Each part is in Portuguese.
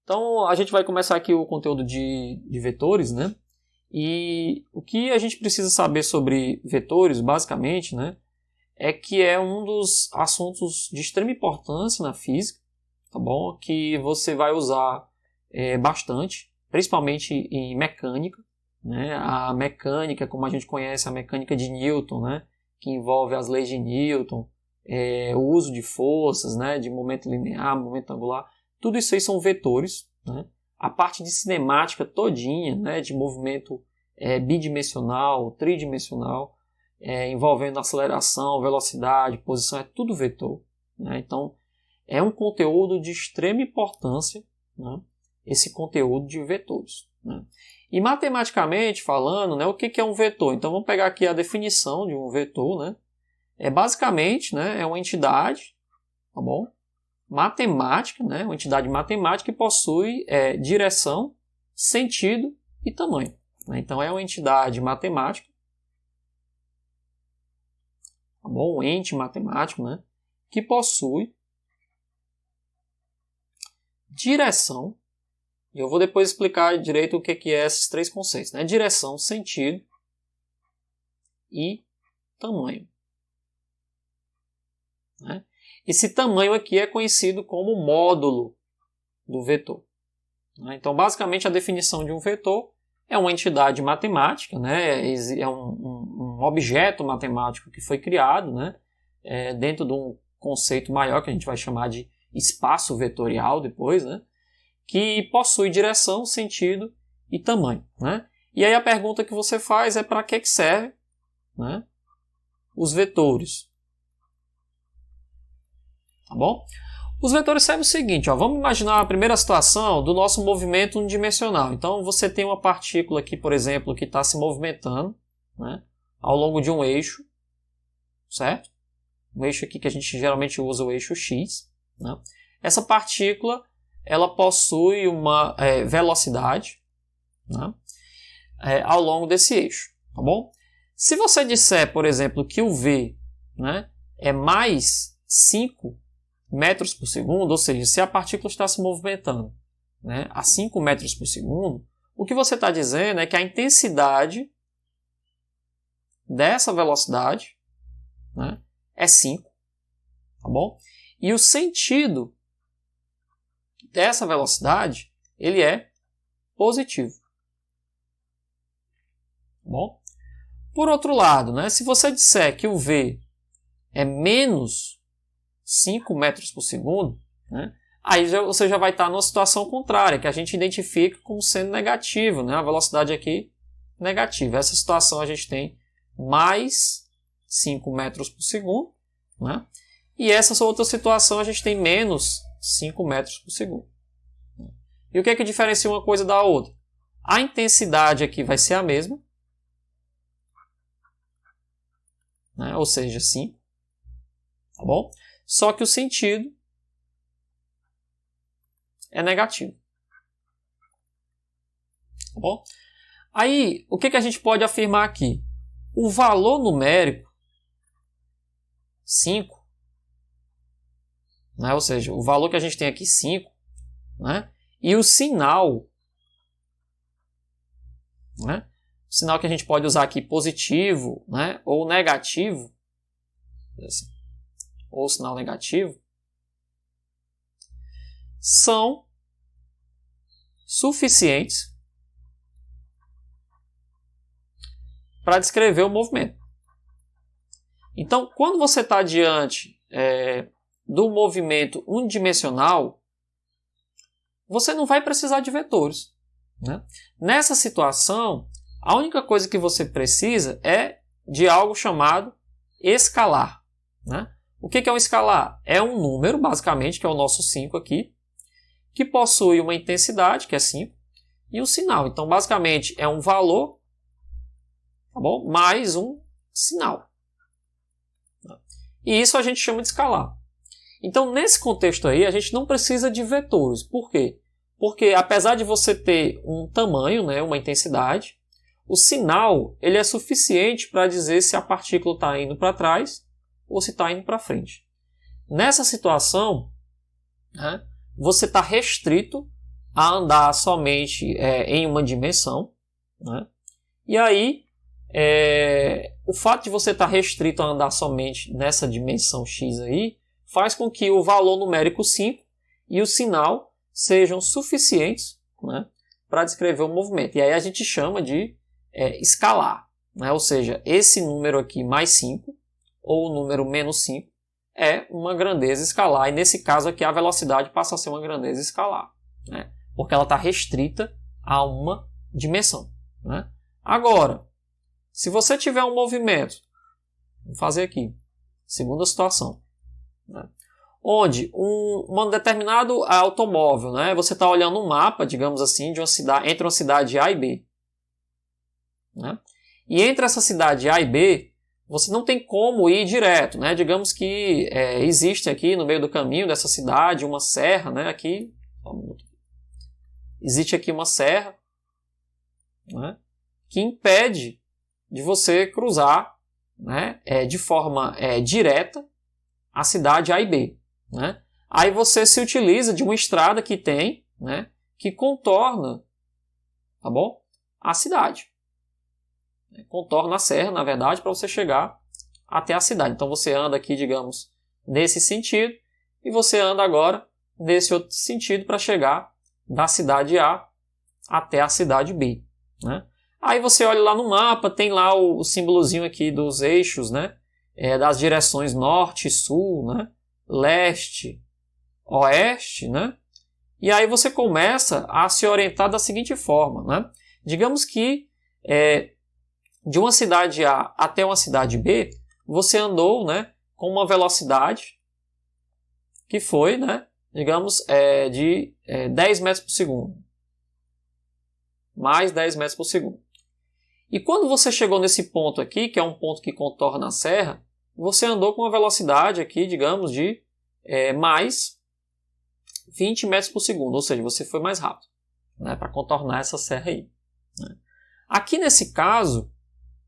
Então, a gente vai começar aqui o conteúdo de vetores, né? E o que a gente precisa saber sobre vetores, basicamente, né, é que é um dos assuntos de extrema importância na física, tá bom? Que você vai usar bastante, principalmente em mecânica, né? A mecânica, como a gente conhece, a mecânica de Newton, né? Que envolve as leis de Newton, o uso de forças, né? De momento linear, momento angular, tudo isso aí são vetores, né? A parte de cinemática todinha, né? De movimento bidimensional, tridimensional, envolvendo aceleração, velocidade, posição, é tudo vetor, né? Então, é um conteúdo de extrema importância, né? Esse conteúdo de vetores, né? E matematicamente falando, né, o que é um vetor? Então vamos pegar aqui a definição de um vetor, né? Basicamente, né, é uma entidade, tá bom? Matemática, né, uma entidade matemática que possui direção, sentido e tamanho, né? Então é uma entidade matemática, tá bom? Um ente matemático, né, que possui direção. Eu vou depois explicar direito o que é esses três conceitos, né? Direção, sentido e tamanho, né? Esse tamanho aqui é conhecido como módulo do vetor, né? Então, basicamente, a definição de um vetor é uma entidade matemática, né? É um objeto matemático que foi criado, né? Dentro de um conceito maior que a gente vai chamar de espaço vetorial depois, né? Que possui direção, sentido e tamanho, né? E aí a pergunta que você faz é para que serve, né, os vetores? Tá bom? Os vetores servem o seguinte, ó, vamos imaginar a primeira situação do nosso movimento unidimensional. Então você tem uma partícula aqui, por exemplo, que está se movimentando, né, ao longo de um eixo, certo? Um eixo aqui que a gente geralmente usa o eixo X, né? Essa partícula ela possui uma velocidade, né, ao longo desse eixo, tá bom? Se você disser, por exemplo, que o V, né, é mais 5 metros por segundo, ou seja, se a partícula está se movimentando, né, a 5 metros por segundo, o que você está dizendo é que a intensidade dessa velocidade, né, é 5, tá bom? E o sentido dessa velocidade, ele é positivo. Bom? Por outro lado, né, se você disser que o V é menos 5 metros por segundo, né, aí você já vai estar numa situação contrária, que a gente identifica como sendo negativo, né, a velocidade aqui negativa. Essa situação a gente tem mais 5 metros por segundo, né, e essa outra situação a gente tem menos 5 metros por segundo. E o que é que diferencia uma coisa da outra? A intensidade aqui vai ser a mesma, né? Ou seja, 5, tá bom? Só que o sentido é negativo. Tá bom? Aí, o que a gente pode afirmar aqui? O valor numérico 5, né? Ou seja, o valor que a gente tem aqui 5, né? E o sinal, né? O sinal que a gente pode usar aqui positivo, né? Ou negativo, assim, ou sinal negativo, são suficientes para descrever o movimento. Então, quando você está diante do movimento unidimensional, você não vai precisar de vetores, né? Nessa situação, a única coisa que você precisa é de algo chamado escalar, né? O que é um escalar? É um número, basicamente, que é o nosso 5 aqui, que possui uma intensidade, que é 5, e um sinal. Então, basicamente, é um valor, tá bom? Mais um sinal. E isso a gente chama de escalar. Então, nesse contexto aí, a gente não precisa de vetores. Por quê? Porque, apesar de você ter um tamanho, né, uma intensidade, o sinal ele é suficiente para dizer se a partícula está indo para trás ou se está indo para frente. Nessa situação, né, você está restrito a andar somente em uma dimensão, né? E aí, o fato de você estar restrito a andar somente nessa dimensão x aí, faz com que o valor numérico 5 e o sinal sejam suficientes, né, para descrever o movimento. E aí a gente chama de escalar, né? Ou seja, esse número aqui mais 5, ou o número menos 5, é uma grandeza escalar. E nesse caso aqui a velocidade passa a ser uma grandeza escalar, né? Porque ela está restrita a uma dimensão, né? Agora, se você tiver um movimento, vou fazer aqui, segunda situação, né, onde um determinado automóvel, né, você está olhando um mapa, digamos assim, de uma cidade, entre uma cidade A e B, né, e entre essa cidade A e B, você não tem como ir direto, né, digamos que existe aqui no meio do caminho dessa cidade uma serra, né, aqui, existe aqui uma serra, né, que impede de você cruzar, né, de forma direta a cidade A e B, né? Aí você se utiliza de uma estrada que tem, né, que contorna, tá bom, a cidade. Contorna a serra, na verdade, para você chegar até a cidade. Então você anda aqui, digamos, nesse sentido, e você anda agora nesse outro sentido para chegar da cidade A até a cidade B, né? Aí você olha lá no mapa, tem lá o símbolozinho aqui dos eixos, né? Das direções norte e sul, né? Leste, oeste, né? E aí você começa a se orientar da seguinte forma, né? Digamos que de uma cidade A até uma cidade B, você andou, né, com uma velocidade que foi, né, digamos, de 10 metros por segundo. Mais 10 metros por segundo. E quando você chegou nesse ponto aqui, que é um ponto que contorna a serra, você andou com uma velocidade aqui, digamos, de mais 20 metros por segundo, ou seja, você foi mais rápido, né, para contornar essa serra aí, né. Aqui nesse caso,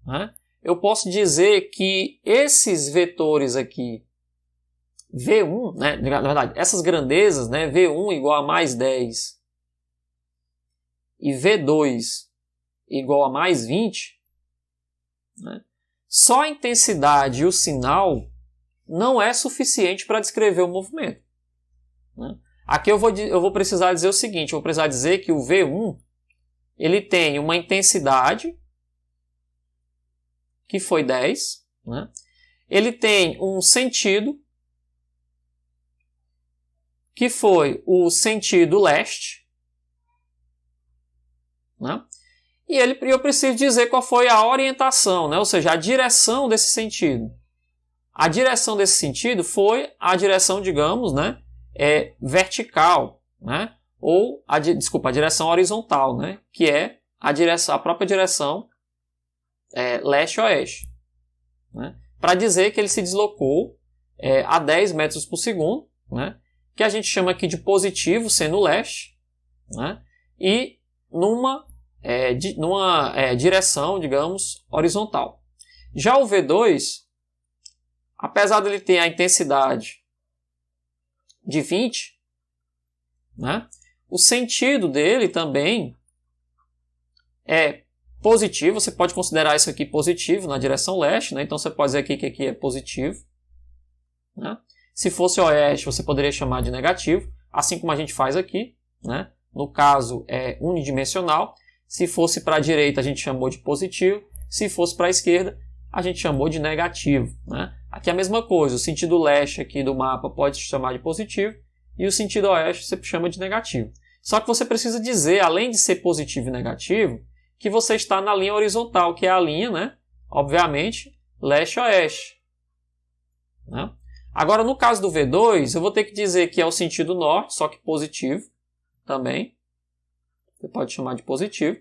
né, eu posso dizer que esses vetores aqui, V1, né, na verdade, essas grandezas, né, V1 igual a mais 10 e V2 igual a mais 20, né, só a intensidade e o sinal não é suficiente para descrever o movimento, né. Aqui eu vou precisar dizer o seguinte, eu vou precisar dizer que o V1 ele tem uma intensidade que foi 10, né, ele tem um sentido que foi o sentido leste, né? E eu preciso dizer qual foi a orientação, né? Ou seja, a direção desse sentido. A direção desse sentido foi a direção, digamos, né, vertical, né? Ou a direção horizontal, né? Que é a própria direção leste-oeste, né? Para dizer que ele se deslocou a 10 metros por segundo, né? Que a gente chama aqui de positivo, sendo leste, né? E numa direção, digamos, horizontal. Já o V2, apesar dele ter a intensidade de 20, né, o sentido dele também é positivo. Você pode considerar isso aqui positivo na direção leste, né? Então você pode dizer aqui que aqui é positivo, né? Se fosse oeste, você poderia chamar de negativo, assim como a gente faz aqui, né? No caso é unidimensional. Se fosse para a direita, a gente chamou de positivo. Se fosse para a esquerda, a gente chamou de negativo, né? Aqui é a mesma coisa. O sentido leste aqui do mapa pode se chamar de positivo e o sentido oeste você chama de negativo. Só que você precisa dizer, além de ser positivo e negativo, que você está na linha horizontal, que é a linha, né, obviamente, leste-oeste, né? Agora, no caso do V2, eu vou ter que dizer que é o sentido norte, só que positivo também. Você pode chamar de positivo.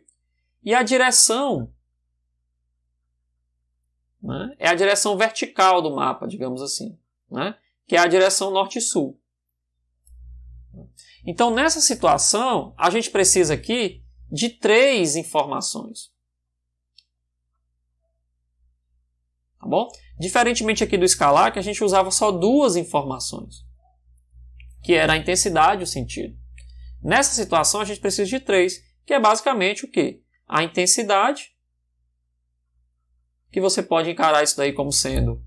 E a direção, né, é a direção vertical do mapa, digamos assim, né, que é a direção norte-sul. Então, nessa situação, a gente precisa aqui de 3 informações. Tá bom? Diferentemente aqui do escalar, que a gente usava só 2 informações, que era a intensidade e o sentido. Nessa situação, a gente precisa de 3, que é basicamente o quê? A intensidade, que você pode encarar isso daí como sendo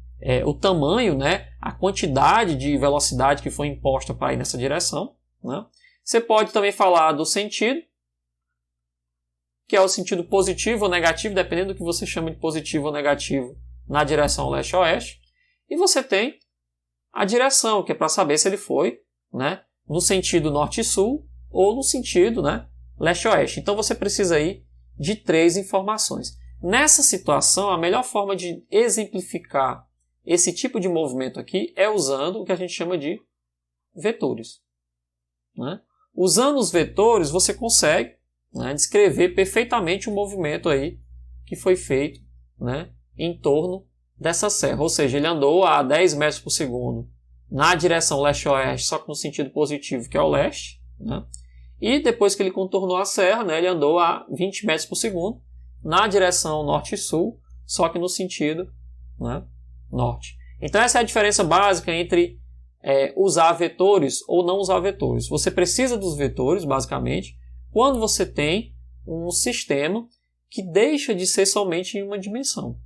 o tamanho, né? A quantidade de velocidade que foi imposta para ir nessa direção. Né? Você pode também falar do sentido, que é o sentido positivo ou negativo, dependendo do que você chama de positivo ou negativo na direção leste-oeste. E você tem a direção, que é para saber se ele foi, né, no sentido norte e sul ou no sentido, né, leste-oeste. Então você precisa aí de 3 informações. Nessa situação, a melhor forma de exemplificar esse tipo de movimento aqui é usando o que a gente chama de vetores. Né? Usando os vetores, você consegue, né, descrever perfeitamente o movimento aí que foi feito, né, em torno dessa serra. Ou seja, ele andou a 10 metros por segundo na direção leste-oeste, só que no sentido positivo, que é o leste. Né? E depois que ele contornou a serra, né, ele andou a 20 metros por segundo na direção norte e sul, só que no sentido, né, norte. Então essa é a diferença básica entre usar vetores ou não usar vetores. Você precisa dos vetores, basicamente, quando você tem um sistema que deixa de ser somente em uma dimensão.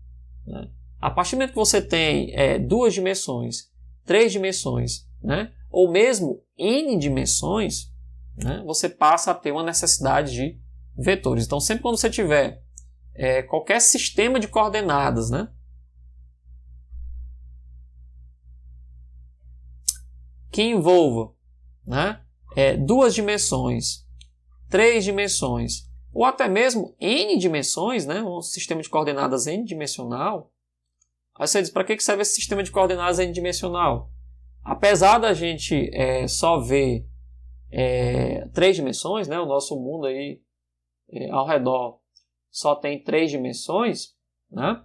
Né? A partir do momento que você tem 2 dimensões, 3 dimensões, né, ou mesmo n dimensões, né, você passa a ter uma necessidade de vetores. Então sempre quando você tiver qualquer sistema de coordenadas, né, que envolva, né, 2 dimensões, 3 dimensões, ou até mesmo n dimensões, né, um sistema de coordenadas n-dimensional, aí você diz, para que serve esse sistema de coordenadas n-dimensional? Apesar da gente só ver 3 dimensões, né, o nosso mundo aí ao redor só tem 3 dimensões, né,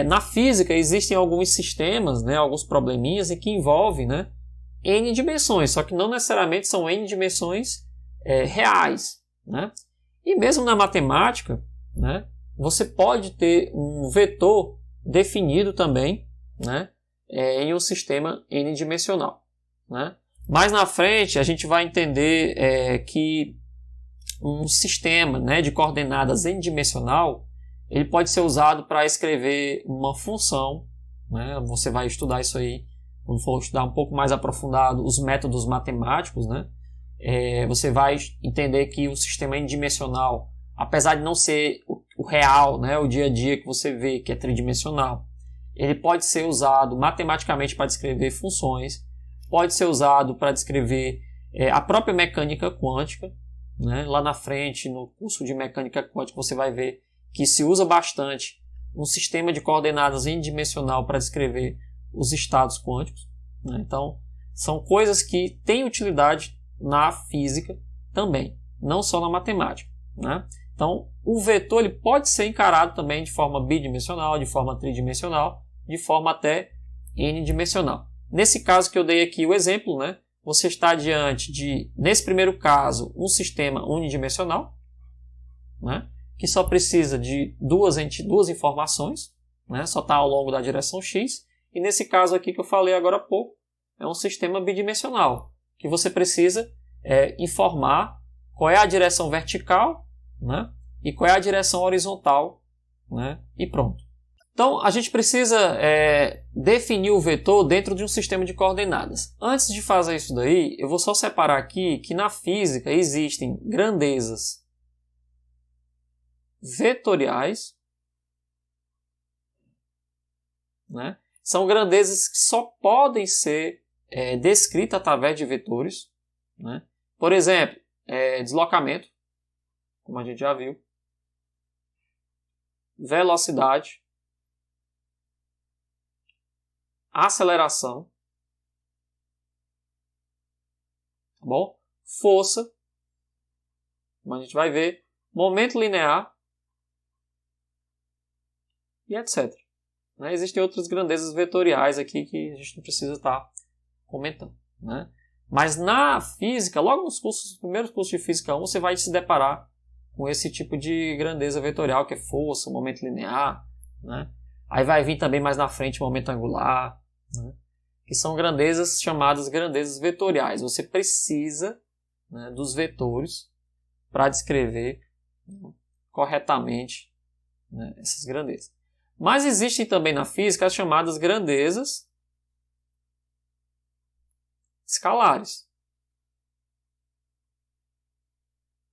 na física existem alguns sistemas, né, alguns probleminhas em que envolvem, né, n dimensões, só que não necessariamente são n dimensões reais. Né? E mesmo na matemática, né, você pode ter um vetor definido também, né, em um sistema n-dimensional. Né? Mais na frente a gente vai entender que um sistema, né, de coordenadas n-dimensional ele pode ser usado para escrever uma função. Né? Você vai estudar isso aí quando for estudar um pouco mais aprofundado os métodos matemáticos, né? Você vai entender que o sistema n-dimensional, apesar de não ser o real, né, o dia a dia que você vê, que é tridimensional, ele pode ser usado matematicamente para descrever funções, pode ser usado para descrever a própria mecânica quântica. Né? Lá na frente, no curso de mecânica quântica, você vai ver que se usa bastante um sistema de coordenadas n-dimensional para descrever os estados quânticos. Né? Então, são coisas que têm utilidade na física também, não só na matemática. Né? Então, o vetor ele pode ser encarado também de forma bidimensional, de forma tridimensional, de forma até n-dimensional. Nesse caso que eu dei aqui o exemplo, né, você está diante de, nesse primeiro caso, um sistema unidimensional, né, que só precisa de duas informações, né, só está ao longo da direção x. E nesse caso aqui que eu falei agora há pouco, é um sistema bidimensional, que você precisa informar qual é a direção vertical, né, e qual é a direção horizontal, né, e pronto. Então, a gente precisa definir o vetor dentro de um sistema de coordenadas. Antes de fazer isso daí, eu vou só separar aqui que na física existem grandezas vetoriais, né? São grandezas que só podem ser descritas através de vetores. Né? Por exemplo, deslocamento, como a gente já viu, velocidade, aceleração, tá bom? Força, como a gente vai ver, momento linear e etc. Né? Existem outras grandezas vetoriais aqui que a gente não precisa estar comentando. Né? Mas na física, logo nos primeiros cursos de Física 1, você vai se deparar com esse tipo de grandeza vetorial, que é força, momento linear. Né? Aí vai vir também mais na frente momento angular, né? Que são grandezas chamadas grandezas vetoriais. Você precisa, né, dos vetores para descrever corretamente, né, essas grandezas. Mas existem também na física as chamadas grandezas escalares.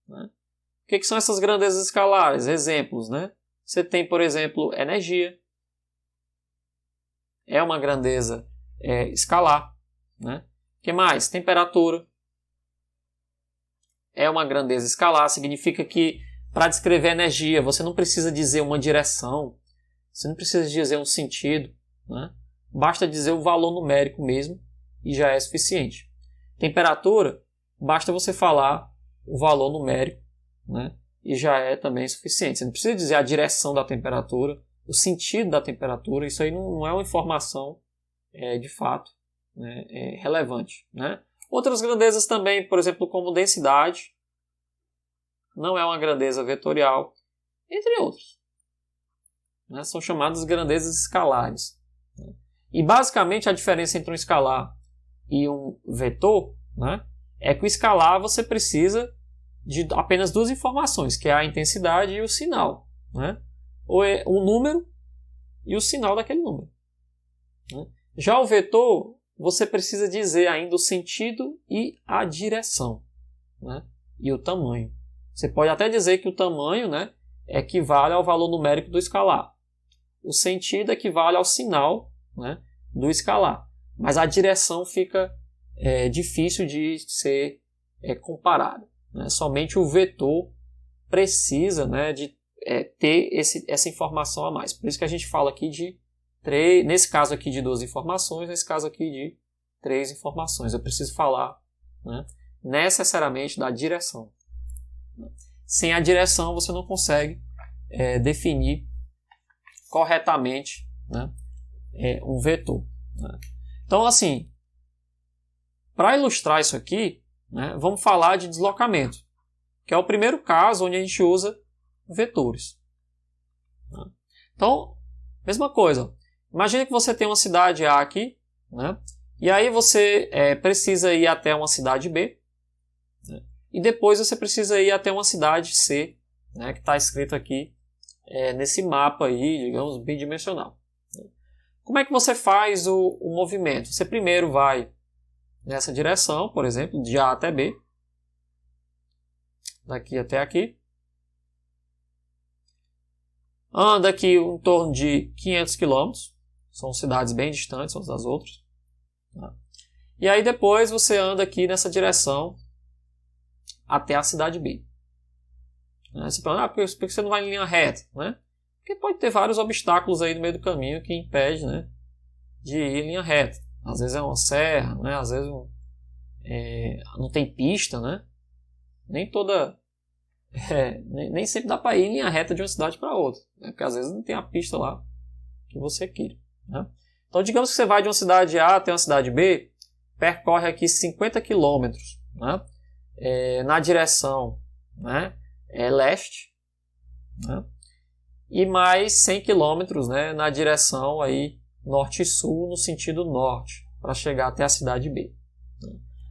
Né? O que são essas grandezas escalares? Exemplos, né? Você tem, por exemplo, energia. É uma grandeza escalar. Né? O que mais? Temperatura. É uma grandeza escalar. Significa que para descrever energia você não precisa dizer uma direção. Você não precisa dizer um sentido. Né? Basta dizer o valor numérico mesmo e já é suficiente. Temperatura, basta você falar o valor numérico, né? E já é também suficiente. Você não precisa dizer a direção da temperatura, o sentido da temperatura. Isso aí não é uma informação de fato, né, relevante. Né? Outras grandezas também, por exemplo, como densidade, não é uma grandeza vetorial, entre outros. Né? São chamadas grandezas escalares. Né? E basicamente a diferença entre um escalar e um vetor, né, é que o escalar você precisa de apenas duas informações, que é a intensidade e o sinal. Né? Ou é o número e o sinal daquele número. Né? Já o vetor, você precisa dizer ainda o sentido e a direção. Né? E o tamanho. Você pode até dizer que o tamanho, né, equivale ao valor numérico do escalar. O sentido equivale ao sinal, né, do escalar. Mas a direção fica difícil de ser comparada. Né? Somente o vetor precisa, né, de ter essa informação a mais. Por isso que a gente fala aqui de nesse caso aqui de 2 informações, nesse caso aqui de 3 informações. Eu preciso falar, né, necessariamente da direção. Sem a direção você não consegue definir corretamente, né, um vetor. Né? Então, assim, para ilustrar isso aqui, né, vamos falar de deslocamento, que é o primeiro caso onde a gente usa vetores. Né? Então, mesma coisa. Imagine que você tem uma cidade A aqui, né, e aí você precisa ir até uma cidade B, né, e depois você precisa ir até uma cidade C, né, que está escrito aqui nesse mapa aí, digamos, bidimensional. Como é que você faz o movimento? Você primeiro vai nessa direção, por exemplo, de A até B, daqui até aqui. Anda aqui em torno de 500 km, são cidades bem distantes umas das outras. Tá? E aí depois você anda aqui nessa direção até a cidade B. Você fala, por que você não vai em linha reta? Né? Porque pode ter vários obstáculos aí no meio do caminho que impedem, né, de ir em linha reta. Às vezes é uma serra, né? Às vezes não tem pista, né? Nem toda... nem sempre dá para ir em linha reta de uma cidade para outra, né? Porque às vezes não tem a pista lá que você queira. Né? Então, digamos que você vai de uma cidade A até uma cidade B, percorre aqui 50 km, né? Na direção, né, leste, né? E mais 100 km, né, na direção aí norte e sul, no sentido norte, para chegar até a cidade B.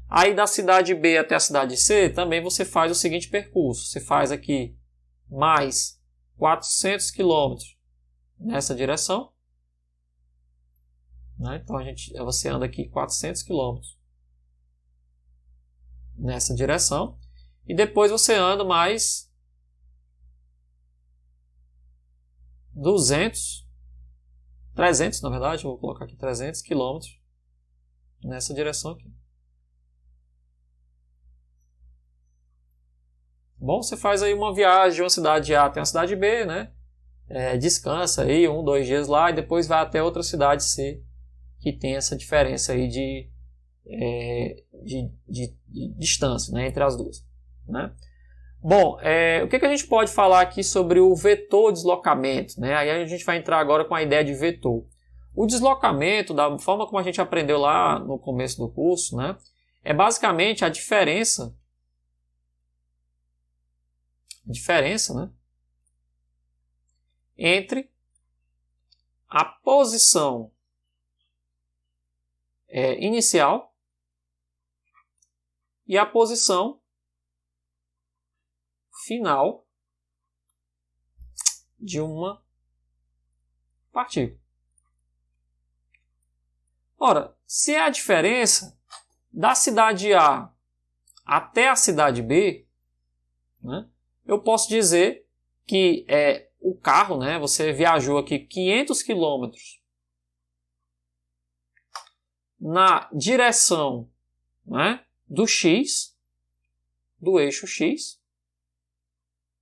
Aí da cidade B até a cidade C, também você faz o seguinte percurso. Você faz aqui mais 400 km nessa direção. Né? Então você anda aqui 400 km nessa direção. E depois você anda mais 300 na verdade, vou colocar aqui 300 km nessa direção aqui. Bom, você faz aí uma viagem de uma cidade A até uma cidade B, né? Descansa aí 1-2 dias lá e depois vai até outra cidade C, que tem essa diferença aí de distância, né, entre as duas. Né? Bom, o que a gente pode falar aqui sobre o vetor deslocamento? Né? Aí a gente vai entrar agora com a ideia de vetor. O deslocamento, da forma como a gente aprendeu lá no começo do curso, né, é basicamente a diferença, né, entre a posição inicial e a posição final de uma partícula. Ora, se é a diferença da cidade A até a cidade B, né, eu posso dizer que o carro, né, você viajou aqui 500 quilômetros na direção, né, do X, do eixo X,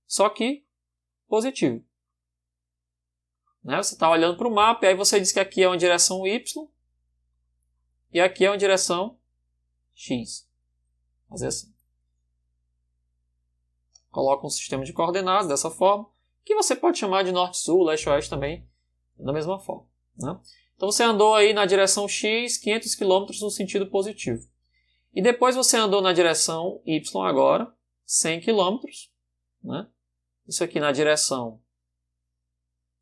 só que positivo. Né, você está olhando para o mapa e aí você diz que aqui é uma direção Y e aqui é uma direção X. Fazer assim. Coloca um sistema de coordenadas dessa forma, que você pode chamar de norte-sul, leste-oeste também, da mesma forma. Né? Então você andou aí na direção X, 500 km no sentido positivo. E depois você andou na direção Y agora, 100 km. Né? Isso aqui na direção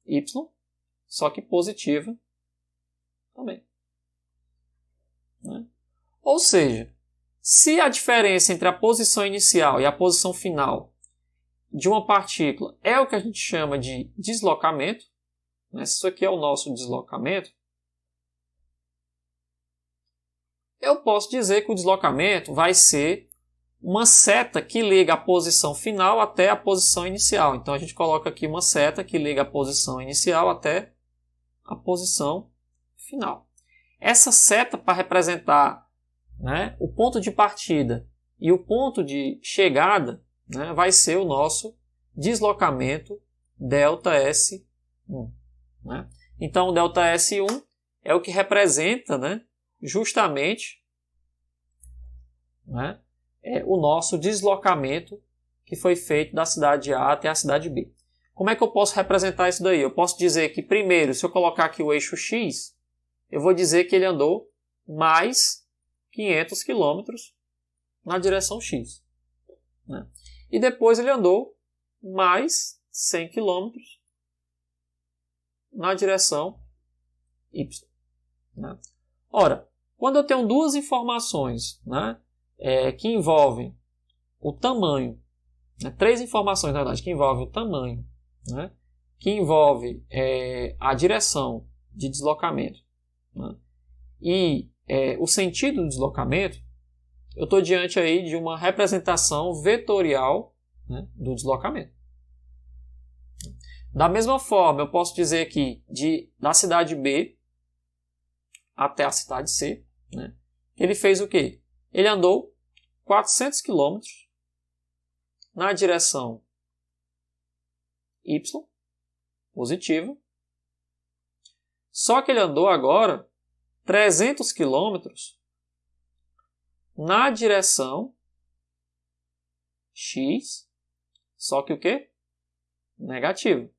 Y, só que positiva também. Né? Ou seja, se a diferença entre a posição inicial e a posição final de uma partícula é o que a gente chama de deslocamento, né? Se isso aqui é o nosso deslocamento, eu posso dizer que o deslocamento vai ser uma seta que liga a posição final até a posição inicial. Então a gente coloca aqui uma seta que liga a posição inicial até a posição final. Essa seta, para representar, né, o ponto de partida e o ponto de chegada, né, vai ser o nosso deslocamento ΔS1. Né? Então o ΔS1 é o que representa, né, justamente, né, o nosso deslocamento que foi feito da cidade A até a cidade B. Como é que eu posso representar isso daí? Eu posso dizer que primeiro, se eu colocar aqui o eixo X, eu vou dizer que ele andou mais 500 km na direção X. Né? E depois ele andou mais 100 km na direção Y. Né? Ora, quando eu tenho duas informações, né, que envolvem o tamanho, né, três informações, na verdade, que envolvem o tamanho, né, que envolve a direção de deslocamento, né, e o sentido do deslocamento, eu estou diante aí de uma representação vetorial, né, do deslocamento. Da mesma forma, eu posso dizer que da cidade B até a cidade C, né, ele fez o quê? Ele andou 400 km na direção Y, positiva, só que ele andou agora 300 km na direção X, só que o quê? Negativo.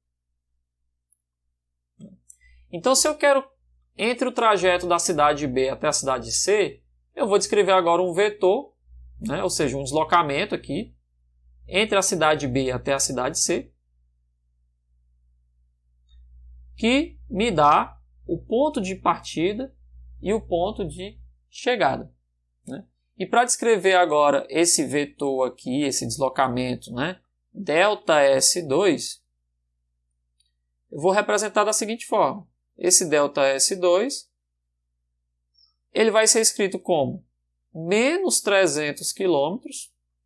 Então, se eu quero, entre o trajeto da cidade B até a cidade C, eu vou descrever agora um vetor, né, ou seja, um deslocamento aqui, entre a cidade B até a cidade C, que me dá o ponto de partida e o ponto de chegada. Né? E para descrever agora esse vetor aqui, esse deslocamento, né, ΔS2, eu vou representar da seguinte forma. Esse ΔS2, ele vai ser escrito como menos 300 km.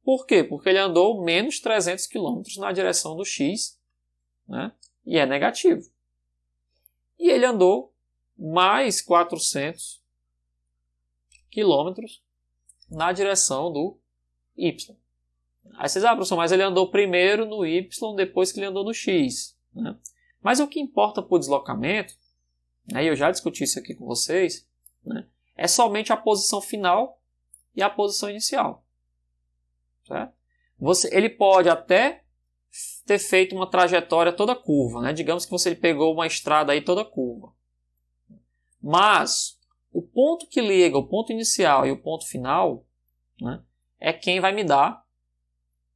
Por quê? Porque ele andou menos 300 km na direção do X, né, e é negativo. E ele andou mais 400 km na direção do Y. Aí vocês, professor, mas ele andou primeiro no Y, depois que ele andou no X. Né? Mas o que importa para o deslocamento, né, e eu já discuti isso aqui com vocês, né, é somente a posição final e a posição inicial. Certo? Ele pode até ter feito uma trajetória toda curva. Né? Digamos que você pegou uma estrada aí toda curva. Mas o ponto que liga o ponto inicial e o ponto final, né, é quem vai me dar,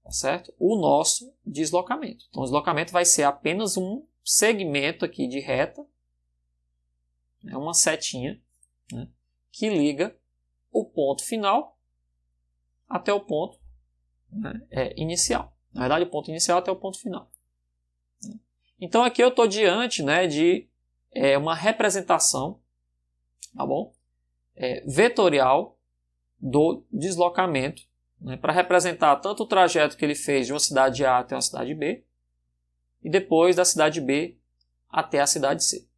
tá certo? O nosso deslocamento. Então o deslocamento vai ser apenas um segmento aqui de reta, é uma setinha, né, que liga o ponto final até o ponto, né, inicial. Na verdade, o ponto inicial até o ponto final. Então aqui eu estou diante, né, de uma representação, tá bom? Vetorial do deslocamento, né, para representar tanto o trajeto que ele fez de uma cidade A até uma cidade B e depois da cidade B até a cidade C.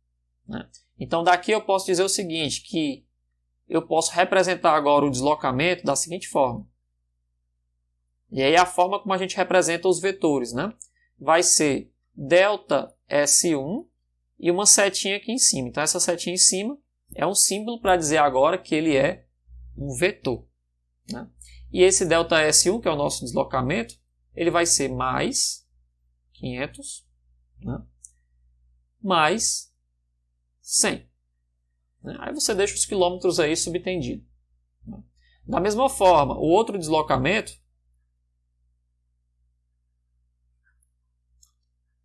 Né? Então daqui eu posso dizer o seguinte, que eu posso representar agora o deslocamento da seguinte forma. E aí a forma como a gente representa os vetores, né? Vai ser delta S1 e uma setinha aqui em cima. Então essa setinha em cima é um símbolo para dizer agora que ele é um vetor. Né? E esse delta S1, que é o nosso deslocamento, ele vai ser mais 500, né? Mais 100. Né? Aí você deixa os quilômetros aí subtendido. Né? Da mesma forma, o outro deslocamento,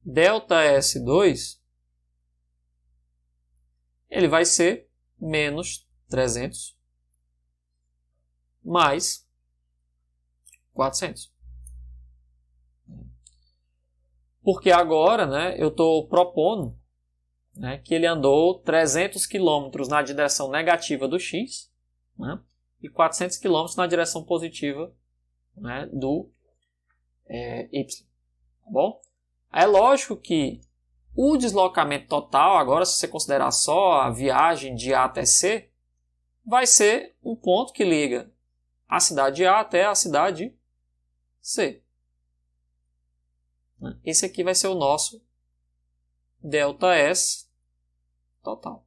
delta S2, ele vai ser menos 300 mais 400. Porque agora, né, eu estou propondo, né, que ele andou 300 km na direção negativa do x, né, e 400 km na direção positiva, né, do y. Tá bom? É lógico que o deslocamento total, agora se você considerar só a viagem de A até C, vai ser um ponto que liga a cidade A até a cidade C. Esse aqui vai ser o nosso delta S total.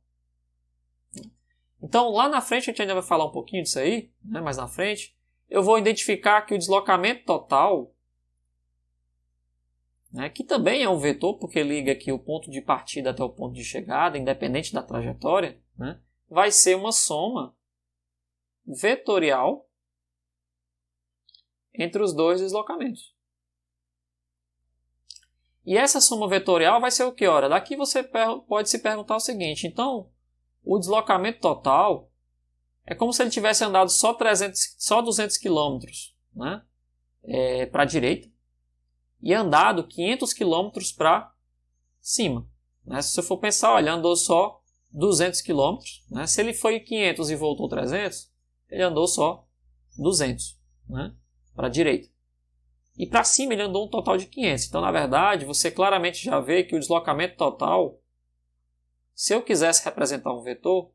Então, lá na frente, a gente ainda vai falar um pouquinho disso aí, né? Mais na frente, eu vou identificar que o deslocamento total, né, que também é um vetor, porque liga aqui o ponto de partida até o ponto de chegada, independente da trajetória, né, vai ser uma soma vetorial entre os dois deslocamentos. E essa soma vetorial vai ser o que? Ora, daqui você pode se perguntar o seguinte, então, o deslocamento total é como se ele tivesse andado só 200 km, né, para a direita, e andado 500 km para cima. Né? Se você for pensar, olha, andou só 200 km. Né? Se ele foi 500 e voltou 300, ele andou só 200, né, para a direita. E para cima ele andou um total de 500. Então, na verdade, você claramente já vê que o deslocamento total, se eu quisesse representar um vetor,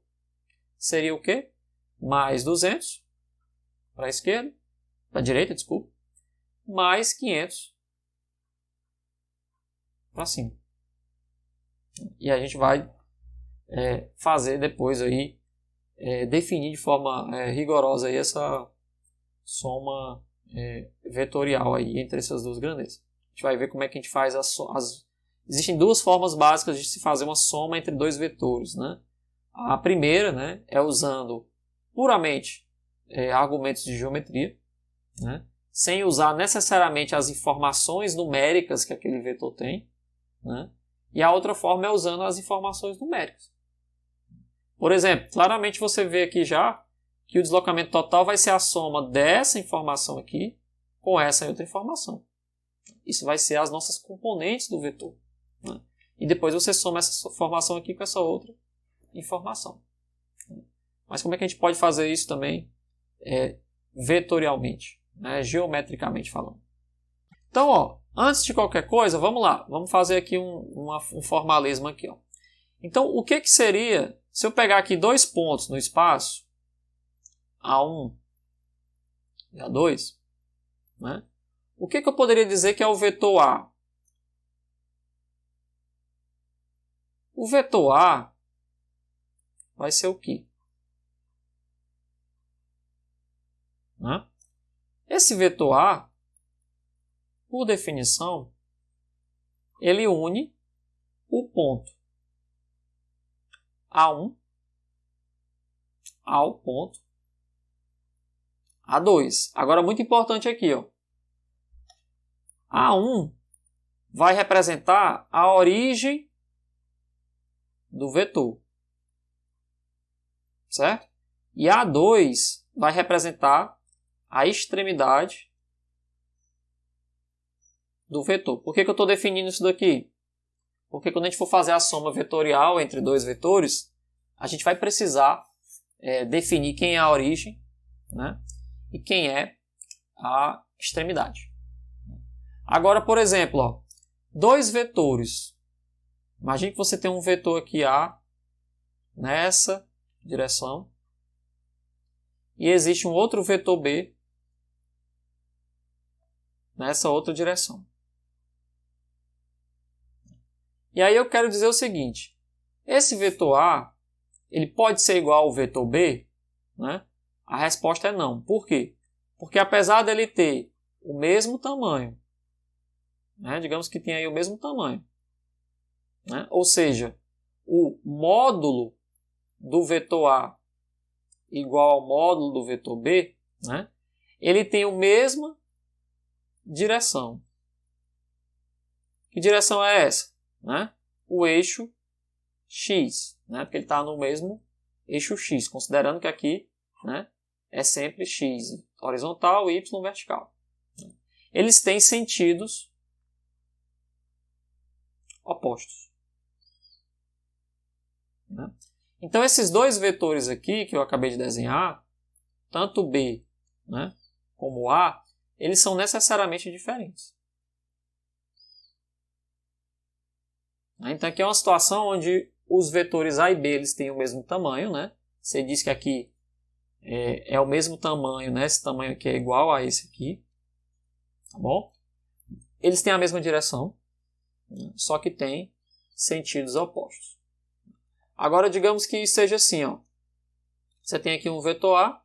seria o quê? Mais 200 para a esquerda, para a direita, desculpa, mais 500 para cima. E a gente vai fazer depois aí, definir de forma rigorosa aí essa soma vetorial aí entre essas duas grandezas. A gente vai ver como é que a gente faz Existem duas formas básicas de se fazer uma soma entre dois vetores. Né? A primeira, né, é usando puramente argumentos de geometria, né, sem usar necessariamente as informações numéricas que aquele vetor tem. Né? E a outra forma é usando as informações numéricas. Por exemplo, claramente você vê aqui já que o deslocamento total vai ser a soma dessa informação aqui com essa outra informação. Isso vai ser as nossas componentes do vetor. Né? E depois você soma essa informação aqui com essa outra informação. Mas como é que a gente pode fazer isso também vetorialmente, né? Geometricamente falando? Então, ó, antes de qualquer coisa, vamos lá. Vamos fazer aqui um formalismo aqui. Ó. Então, o que seria, se eu pegar aqui dois pontos no espaço, A1 e A2, né? O que eu poderia dizer que é o vetor A? O vetor A vai ser o quê? Né? Esse vetor A, por definição, ele une o ponto A1 ao ponto A2. Agora, muito importante aqui, ó. A1 vai representar a origem do vetor, certo? E A2 vai representar a extremidade do vetor. Por que eu estou definindo isso daqui? Porque quando a gente for fazer a soma vetorial entre dois vetores, a gente vai precisar definir quem é a origem, né, e quem é a extremidade. Agora, por exemplo, ó, dois vetores. Imagine que você tem um vetor aqui A nessa direção e existe um outro vetor B nessa outra direção. E aí eu quero dizer o seguinte, esse vetor A, ele pode ser igual ao vetor B? Né? A resposta é não. Por quê? Porque apesar dele ter o mesmo tamanho, né, digamos que tem aí o mesmo tamanho, né, ou seja, o módulo do vetor A igual ao módulo do vetor B, né, ele tem a mesma direção. Que direção é essa? Né? O eixo X, né? Porque ele está no mesmo eixo X, considerando que aqui, né, é sempre X horizontal e Y vertical. Eles têm sentidos opostos. Né? Então esses dois vetores aqui que eu acabei de desenhar, tanto B, né, como A, eles são necessariamente diferentes. Então aqui é uma situação onde os vetores A e B eles têm o mesmo tamanho, né? Você diz que aqui é o mesmo tamanho, né? Esse tamanho aqui é igual a esse aqui, tá bom? Eles têm a mesma direção, né? Só que têm sentidos opostos. Agora digamos que seja assim, ó. Você tem aqui um vetor A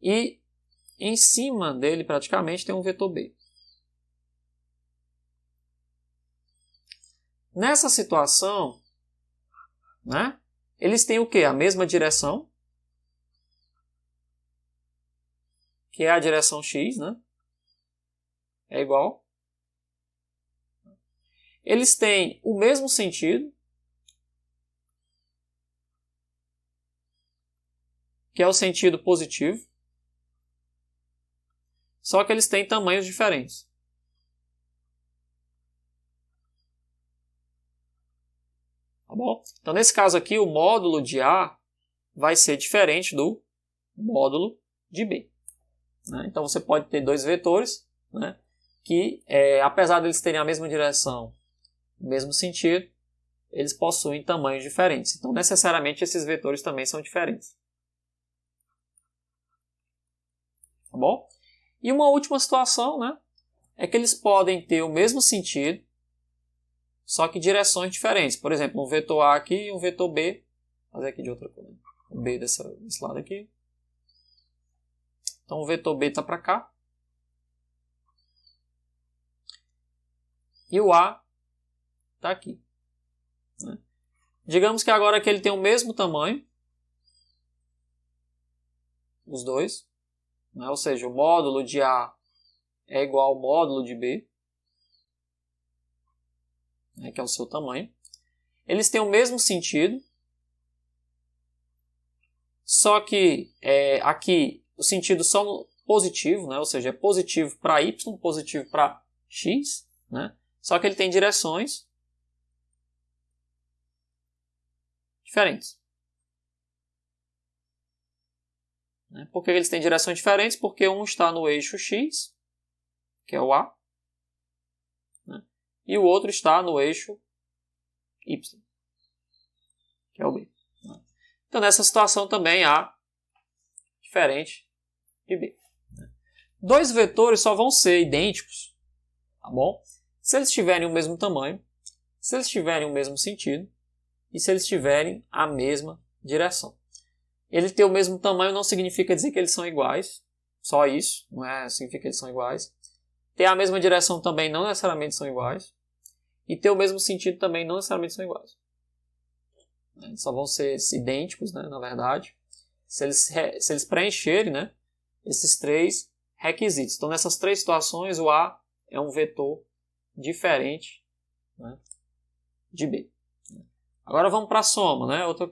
e em cima dele praticamente tem um vetor B. Nessa situação, né, eles têm o quê? A mesma direção, que é a direção X, né? É igual. Eles têm o mesmo sentido, que é o sentido positivo, só que eles têm tamanhos diferentes. Tá bom? Então, nesse caso aqui, o módulo de A vai ser diferente do módulo de B. Né? Então, você pode ter dois vetores, né, que, apesar de eles terem a mesma direção, o mesmo sentido, eles possuem tamanhos diferentes. Então, necessariamente, esses vetores também são diferentes. Tá bom? E uma última situação, né, é que eles podem ter o mesmo sentido, só que direções diferentes. Por exemplo, um vetor A aqui e um vetor B. Vou fazer aqui de outra cor. O B desse lado aqui. Então o vetor B está para cá. E o A está aqui. Né? Digamos que agora que ele tem o mesmo tamanho. Os dois. Né? Ou seja, o módulo de A é igual ao módulo de B. Que é o seu tamanho. Eles têm o mesmo sentido, só que aqui o sentido só positivo, né? Ou seja, é positivo para Y, positivo para X, né? Só que ele tem direções diferentes. Por que eles têm direções diferentes? Porque um está no eixo X, que é o A, e o outro está no eixo Y, que é o B. Então, nessa situação também A diferente de B. Dois vetores só vão ser idênticos, tá bom? Se eles tiverem o mesmo tamanho, se eles tiverem o mesmo sentido e se eles tiverem a mesma direção. Ele ter o mesmo tamanho não significa dizer que eles são iguais, só isso, não significa que eles são iguais. Ter a mesma direção também não necessariamente são iguais. E ter o mesmo sentido também não necessariamente são iguais. Eles só vão ser idênticos, né, na verdade, se eles preencherem, né, esses três requisitos. Então, nessas três situações, o A é um vetor diferente, né, de B. Agora vamos para a soma, né, outra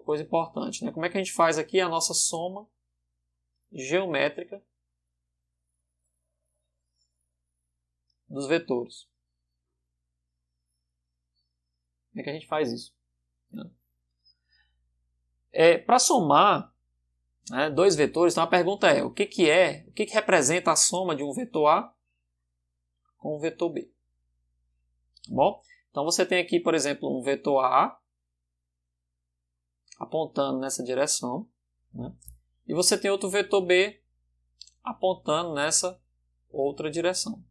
coisa importante. Né, como é que a gente faz aqui a nossa soma geométrica dos vetores. Como é que a gente faz isso? Para somar, né, dois vetores, então a pergunta é, o que representa a soma de um vetor A com um vetor B? Tá bom? Então você tem aqui, por exemplo, um vetor A apontando nessa direção, né? E você tem outro vetor B apontando nessa outra direção.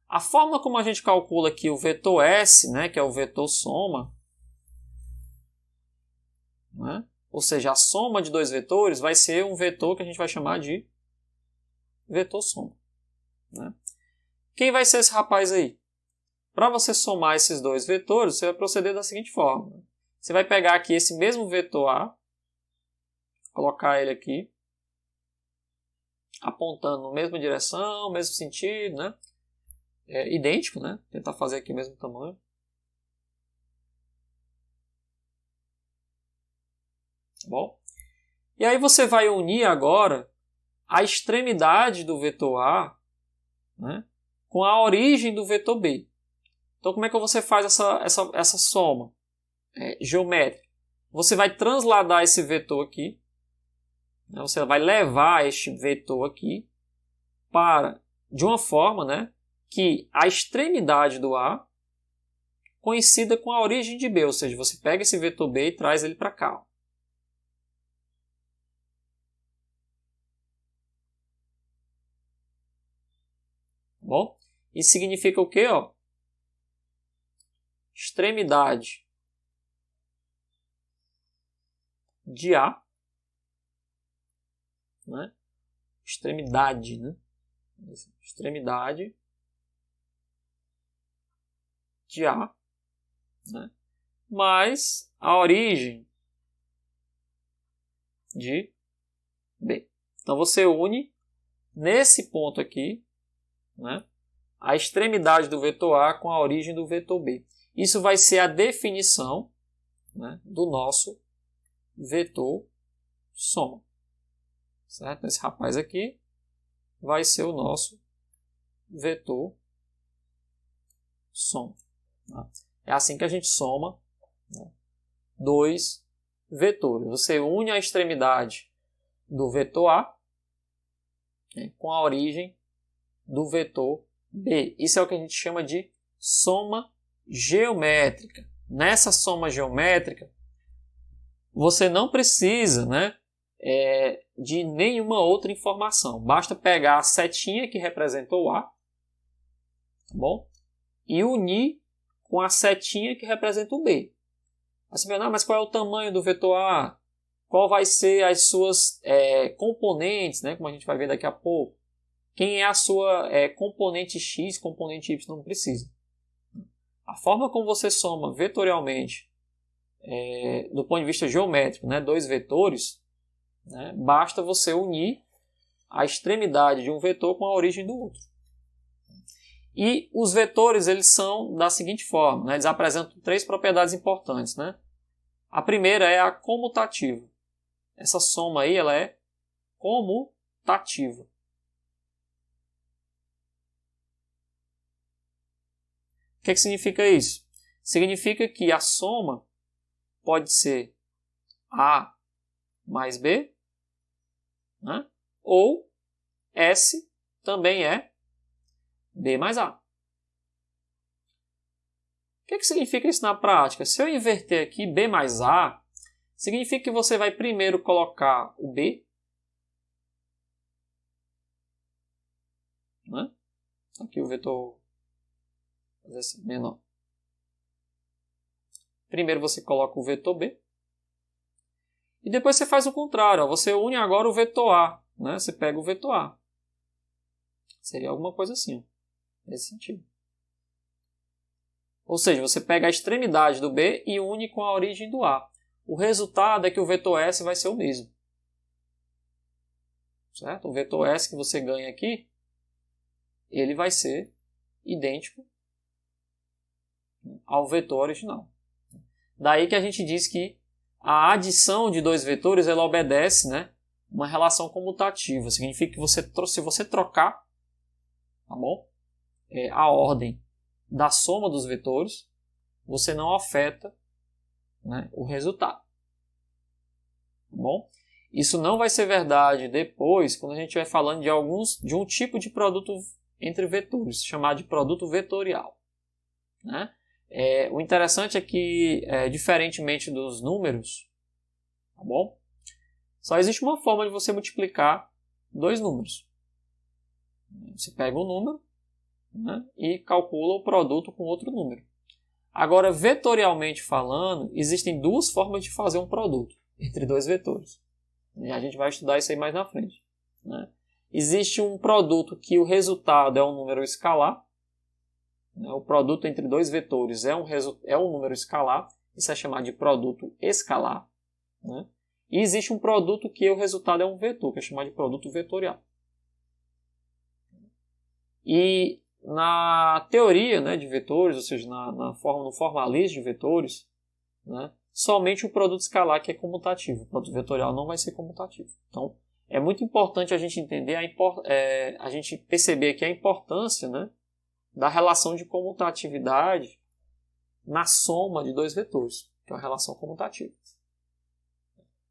A forma como a gente calcula aqui o vetor S, né, que é o vetor soma, né, ou seja, a soma de dois vetores vai ser um vetor que a gente vai chamar de vetor soma. Né? Quem vai ser esse rapaz aí? Para você somar esses dois vetores, você vai proceder da seguinte forma. Você vai pegar aqui esse mesmo vetor A, colocar ele aqui, apontando na mesma direção, mesmo sentido, né? Idêntico, né? Tentar fazer aqui o mesmo tamanho. Tá bom? E aí você vai unir agora a extremidade do vetor A, né, com a origem do vetor B. Então como é que você faz essa soma geométrica? Você vai transladar esse vetor aqui, né, você vai levar este vetor aqui de uma forma, né, que a extremidade do A coincida com a origem de B, ou seja, você pega esse vetor B e traz ele para cá. Bom, isso significa o quê? Ó? Extremidade de A, né? Extremidade, né? Extremidade de A, né? Mais a origem de B. Então você une nesse ponto aqui, né, a extremidade do vetor A com a origem do vetor B. Isso vai ser a definição, né, do nosso vetor soma. Certo? Esse rapaz aqui vai ser o nosso vetor soma. Tá? É assim que a gente soma, né, dois vetores. Você une a extremidade do vetor A, né, com a origem do vetor B. Isso é o que a gente chama de soma geométrica. Nessa soma geométrica, você não precisa, né, de nenhuma outra informação. Basta pegar a setinha que representa o A, tá bom? E unir com a setinha que representa o B. Você vai, mas qual é o tamanho do vetor A? Qual vai ser as suas componentes, né, como a gente vai ver daqui a pouco? Quem é a sua componente X, componente Y, não precisa. A forma como você soma vetorialmente, do ponto de vista geométrico, né, dois vetores, né, basta você unir a extremidade de um vetor com a origem do outro. E os vetores eles são da seguinte forma, né, eles apresentam três propriedades importantes. Né? A primeira é a comutativa. Essa soma aí ela é comutativa. O que significa isso? Significa que a soma pode ser A mais B, né? Ou S também é B mais A. O que significa isso na prática? Se eu inverter aqui B mais A, significa que você vai primeiro colocar o B, né? Aqui o vetor assim, menor. Primeiro você coloca o vetor B. E depois você faz o contrário. Ó. Você une agora o vetor A. Né? Você pega o vetor A. Seria alguma coisa assim. Ó, nesse sentido. Ou seja, você pega a extremidade do B e une com a origem do A. O resultado é que o vetor S vai ser o mesmo. Certo? O vetor S que você ganha aqui, ele vai ser idêntico ao vetor original. Daí que a gente diz que a adição de dois vetores ela obedece, né, uma relação comutativa. Significa que se você trocar, tá bom? a ordem da soma dos vetores, você não afeta, né, o resultado. Tá bom? Isso não vai ser verdade depois, quando a gente vai falando de um tipo de produto entre vetores, chamado de produto vetorial. Né? O interessante é que, diferentemente dos números, tá bom? Só existe uma forma de você multiplicar dois números. Você pega um número, né, e calcula o produto com outro número. Agora, vetorialmente falando, existem duas formas de fazer um produto entre dois vetores. E a gente vai estudar isso aí mais na frente. Né? Existe um produto que o resultado é um número escalar. Né? O produto entre dois vetores é um número escalar. Isso é chamado de produto escalar. Né? E existe um produto que o resultado é um vetor, que é chamado de produto vetorial. E na teoria, né, de vetores, ou seja, no formalismo de vetores, né, somente o produto escalar que é comutativo. O produto vetorial não vai ser comutativo. Então, é muito importante a gente entender, a gente perceber aqui a importância, né, da relação de comutatividade na soma de dois vetores, que é uma relação comutativa.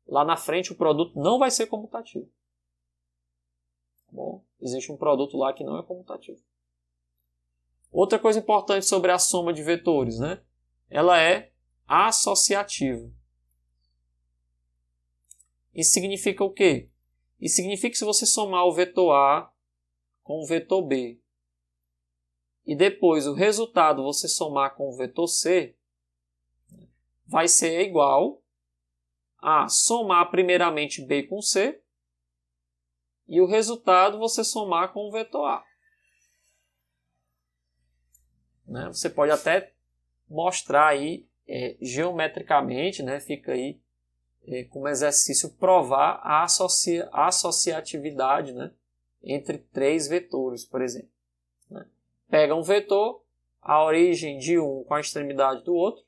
Lá na frente o produto não vai ser comutativo. Tá bom? Existe um produto lá que não é comutativo. Outra coisa importante sobre a soma de vetores, né? Ela é associativa. Isso significa o quê? Isso significa que se você somar o vetor A com o vetor B e depois o resultado você somar com o vetor C, vai ser igual a somar primeiramente B com C e o resultado você somar com o vetor A. Né? Você pode até mostrar aí geometricamente, né? Fica aí como exercício provar a associatividade, né? Entre três vetores, por exemplo. Né? Pega um vetor, a origem de um com a extremidade do outro,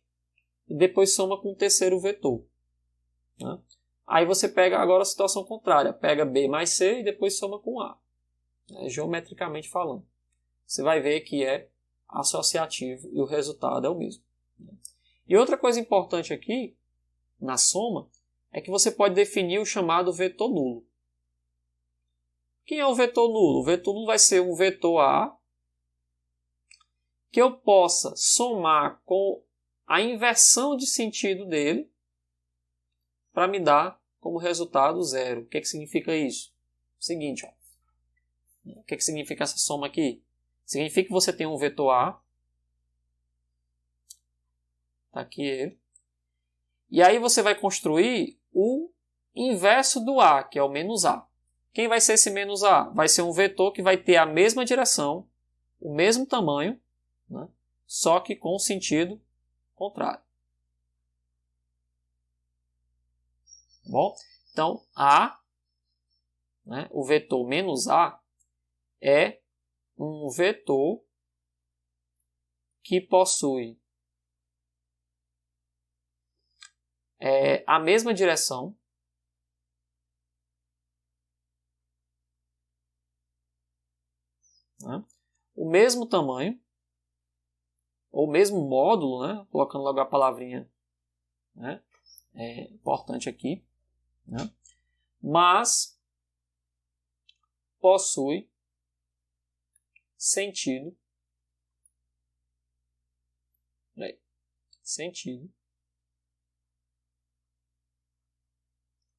e depois soma com o terceiro vetor. Né? Aí você pega agora a situação contrária, pega B mais C e depois soma com A. Geometricamente falando. Você vai ver que é associativo e o resultado é o mesmo. E outra coisa importante aqui, na soma, é que você pode definir o chamado vetor nulo. Quem é o vetor nulo? O vetor nulo vai ser um vetor A que eu possa somar com a inversão de sentido dele para me dar como resultado zero. O que significa isso? O seguinte, ó. O que significa essa soma aqui? Significa que você tem um vetor A. Está aqui ele. E aí você vai construir o inverso do A, que é o menos A. Quem vai ser esse menos A? Vai ser um vetor que vai ter a mesma direção, o mesmo tamanho, né? Só que com sentido contrário. Bom, então A, né, o vetor menos A, é um vetor que possui a mesma direção, né, o mesmo tamanho, ou o mesmo módulo, né, colocando logo a palavrinha, né, importante aqui, né, mas possui sentido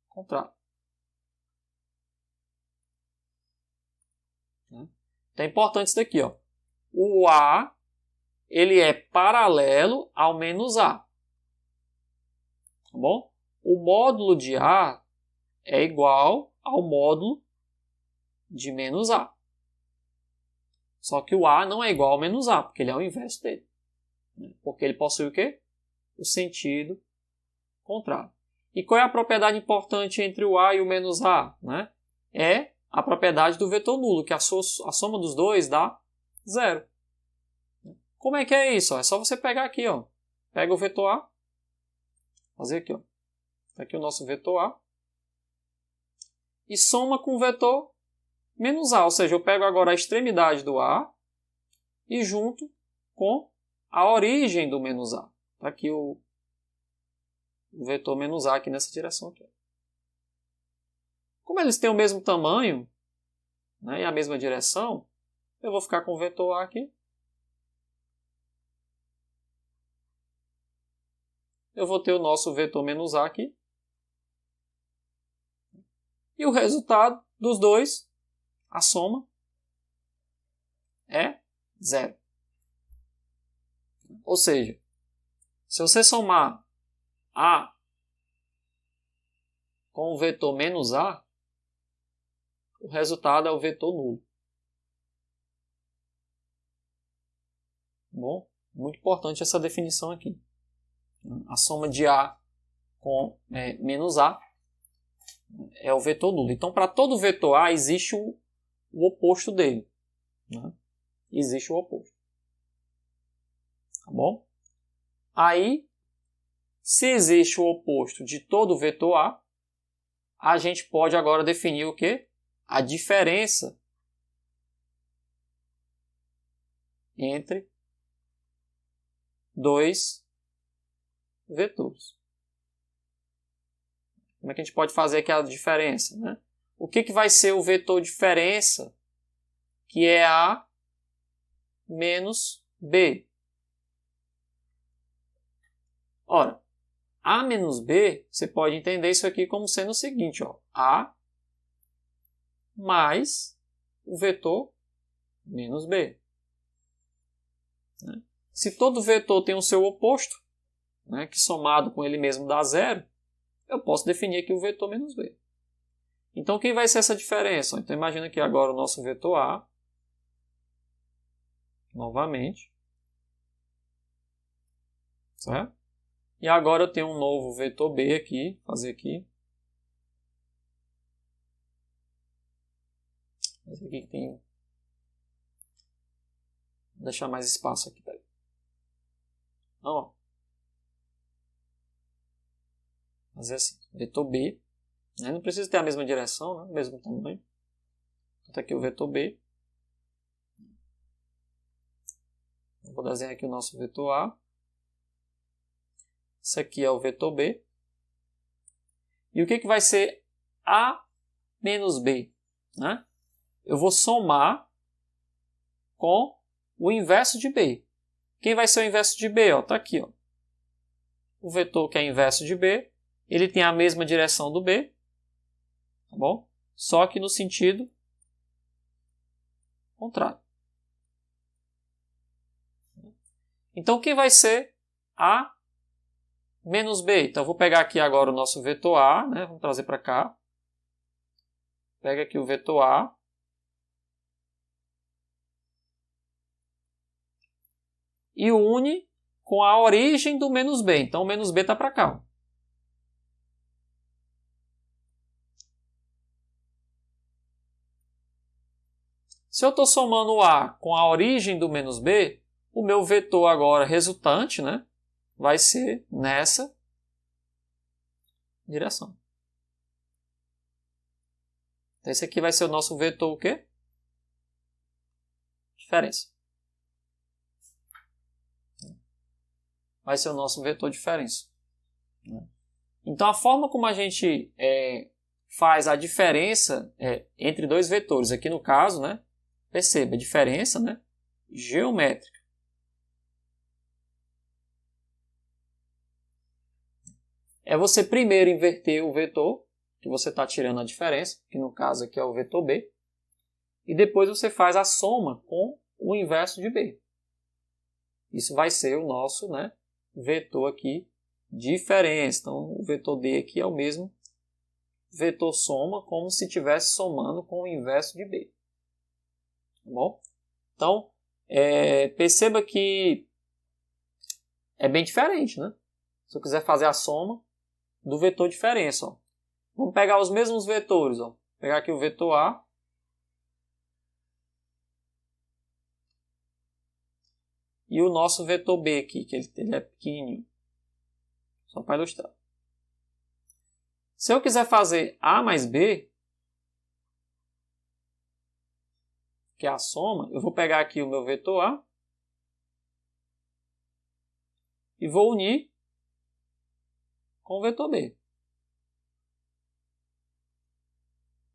contrário. Então é importante isso daqui, ó. O A ele é paralelo ao menos A. Tá bom? O módulo de A é igual ao módulo de menos A. Só que o A não é igual ao menos A, porque ele é o inverso dele. Porque ele possui o quê? O sentido contrário. E qual é a propriedade importante entre o A e o menos A? Né? É a propriedade do vetor nulo, que a soma dos dois dá zero. Como é que é isso? É só você pegar aqui, ó. Pega o vetor A, fazer aqui, ó. Tá aqui o nosso vetor A. E soma com o vetor menos A, ou seja, eu pego agora a extremidade do A e junto com a origem do menos A. Está aqui o vetor menos A aqui nessa direção aqui. Como eles têm o mesmo tamanho, né, e a mesma direção, eu vou ficar com o vetor A aqui. Eu vou ter o nosso vetor menos A aqui. E o resultado dos dois, a soma, é 0. Ou seja, se você somar A com o vetor menos A, o resultado é o vetor nulo. Bom, muito importante essa definição aqui. A soma de A com menos A é o vetor nulo. Então, para todo vetor A, existe o oposto dele. Né? Existe o oposto. Tá bom? Aí, se existe o oposto de todo vetor A, a gente pode agora definir o quê? A diferença entre dois vetores. Como é que a gente pode fazer aquela diferença? Né? O que vai ser o vetor diferença, que é A menos B? Ora, A menos B, você pode entender isso aqui como sendo o seguinte, ó, A mais o vetor menos B. Né? Se todo vetor tem o seu oposto, né, que somado com ele mesmo dá 0, eu posso definir aqui o vetor menos B. Então, quem vai ser essa diferença? Então, imagina aqui agora o nosso vetor A, novamente, certo? E agora eu tenho um novo vetor B aqui, fazer aqui. Esse aqui tem... Vou deixar mais espaço aqui. Então, ó. Fazer assim, vetor B. Né? Não precisa ter a mesma direção, né? O mesmo tamanho. Então, aqui o vetor B. Eu vou desenhar aqui o nosso vetor A. Esse aqui é o vetor B. E o que vai ser A menos B? Né? Eu vou somar com o inverso de B. Quem vai ser o inverso de B? Está aqui. Ó. O vetor que é inverso de B, ele tem a mesma direção do B, tá bom? Só que no sentido contrário. Então, quem vai ser A menos B? Então, eu vou pegar aqui agora o nosso vetor A, né? Vamos trazer para cá. Pega aqui o vetor A. E une com a origem do menos B. Então, o menos B está para cá. Ó. Se eu estou somando o A com a origem do menos B, o meu vetor agora resultante, né, vai ser nessa direção. Então, esse aqui vai ser o nosso vetor o quê? Diferença. Vai ser o nosso vetor diferença. Então, a forma como a gente faz a diferença entre dois vetores, aqui no caso, né, perceba, a diferença, né, geométrica. É você primeiro inverter o vetor, que você está tirando a diferença, que no caso aqui é o vetor B, e depois você faz a soma com o inverso de B. Isso vai ser o nosso, né, vetor aqui, diferença. Então, o vetor D aqui é o mesmo vetor soma, como se estivesse somando com o inverso de B. Tá bom? Então, perceba que é bem diferente, né? Se eu quiser fazer a soma do vetor diferença, ó. Vamos pegar os mesmos vetores, ó. Vou pegar aqui o vetor A. E o nosso vetor B aqui, que ele é pequenininho. Só para ilustrar. Se eu quiser fazer A mais B, que é a soma, eu vou pegar aqui o meu vetor A e vou unir com o vetor B.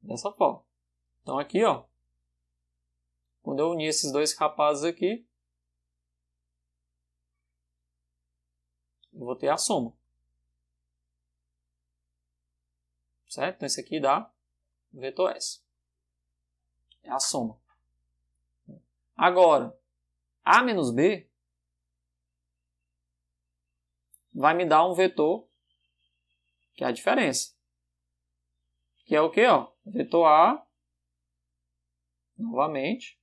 Dessa forma. Então aqui, ó, quando eu unir esses dois rapazes aqui, eu vou ter a soma. Certo? Então esse aqui dá o vetor S. É a soma. Agora, A menos B vai me dar um vetor que é a diferença. Que é o quê? Ó? Vetor A, novamente,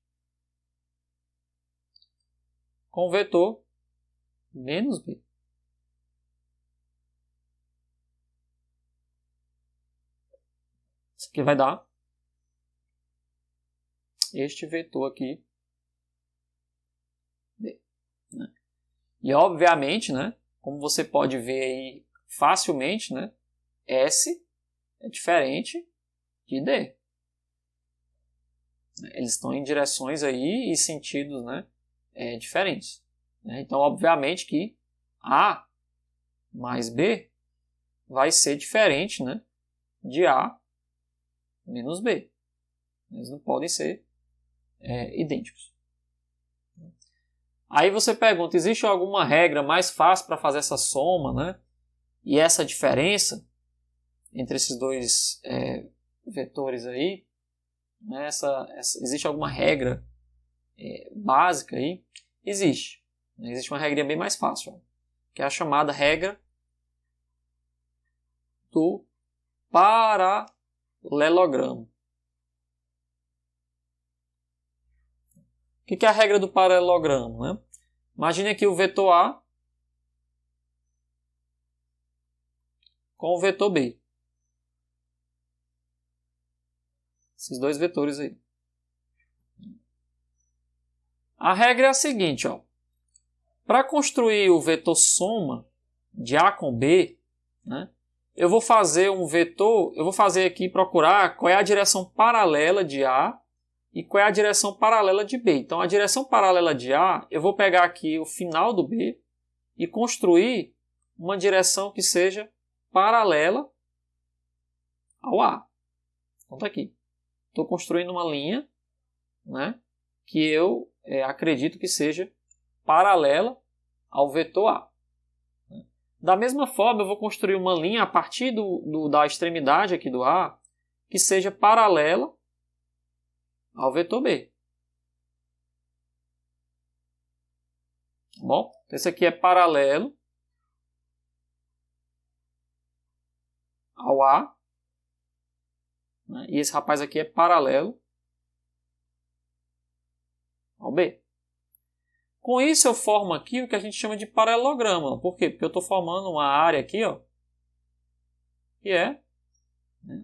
com o vetor menos B. Isso aqui vai dar este vetor aqui, B. Né? E obviamente, né, como você pode ver aí facilmente, né, S é diferente de D. Eles estão em direções aí e sentidos, né, diferentes. Então, obviamente que A mais B vai ser diferente, né, de A menos B. Eles não podem ser idênticos. Aí você pergunta, existe alguma regra mais fácil para fazer essa soma, né? E essa diferença entre esses dois vetores aí? Né? Existe alguma regra básica aí? Existe. Existe uma regra bem mais fácil, ó, que é a chamada regra do paralelogramo. O que é a regra do paralelogramo? Né? Imagine aqui o vetor A com o vetor B. Esses dois vetores aí. A regra é a seguinte, ó. Para construir o vetor soma de A com B, né, eu vou fazer um vetor, eu vou fazer aqui procurar qual é a direção paralela de A e qual é a direção paralela de B. Então, a direção paralela de A, eu vou pegar aqui o final do B e construir uma direção que seja paralela ao A. Então, tá aqui. Estou construindo uma linha, né, que eu acredito que seja paralela ao vetor A. Da mesma forma, eu vou construir uma linha a partir da extremidade aqui do A que seja paralela ao vetor B. Bom, esse aqui é paralelo ao A, né? E esse rapaz aqui é paralelo ao B. Com isso eu formo aqui o que a gente chama de paralelograma. Por quê? Porque eu estou formando uma área aqui, ó, que é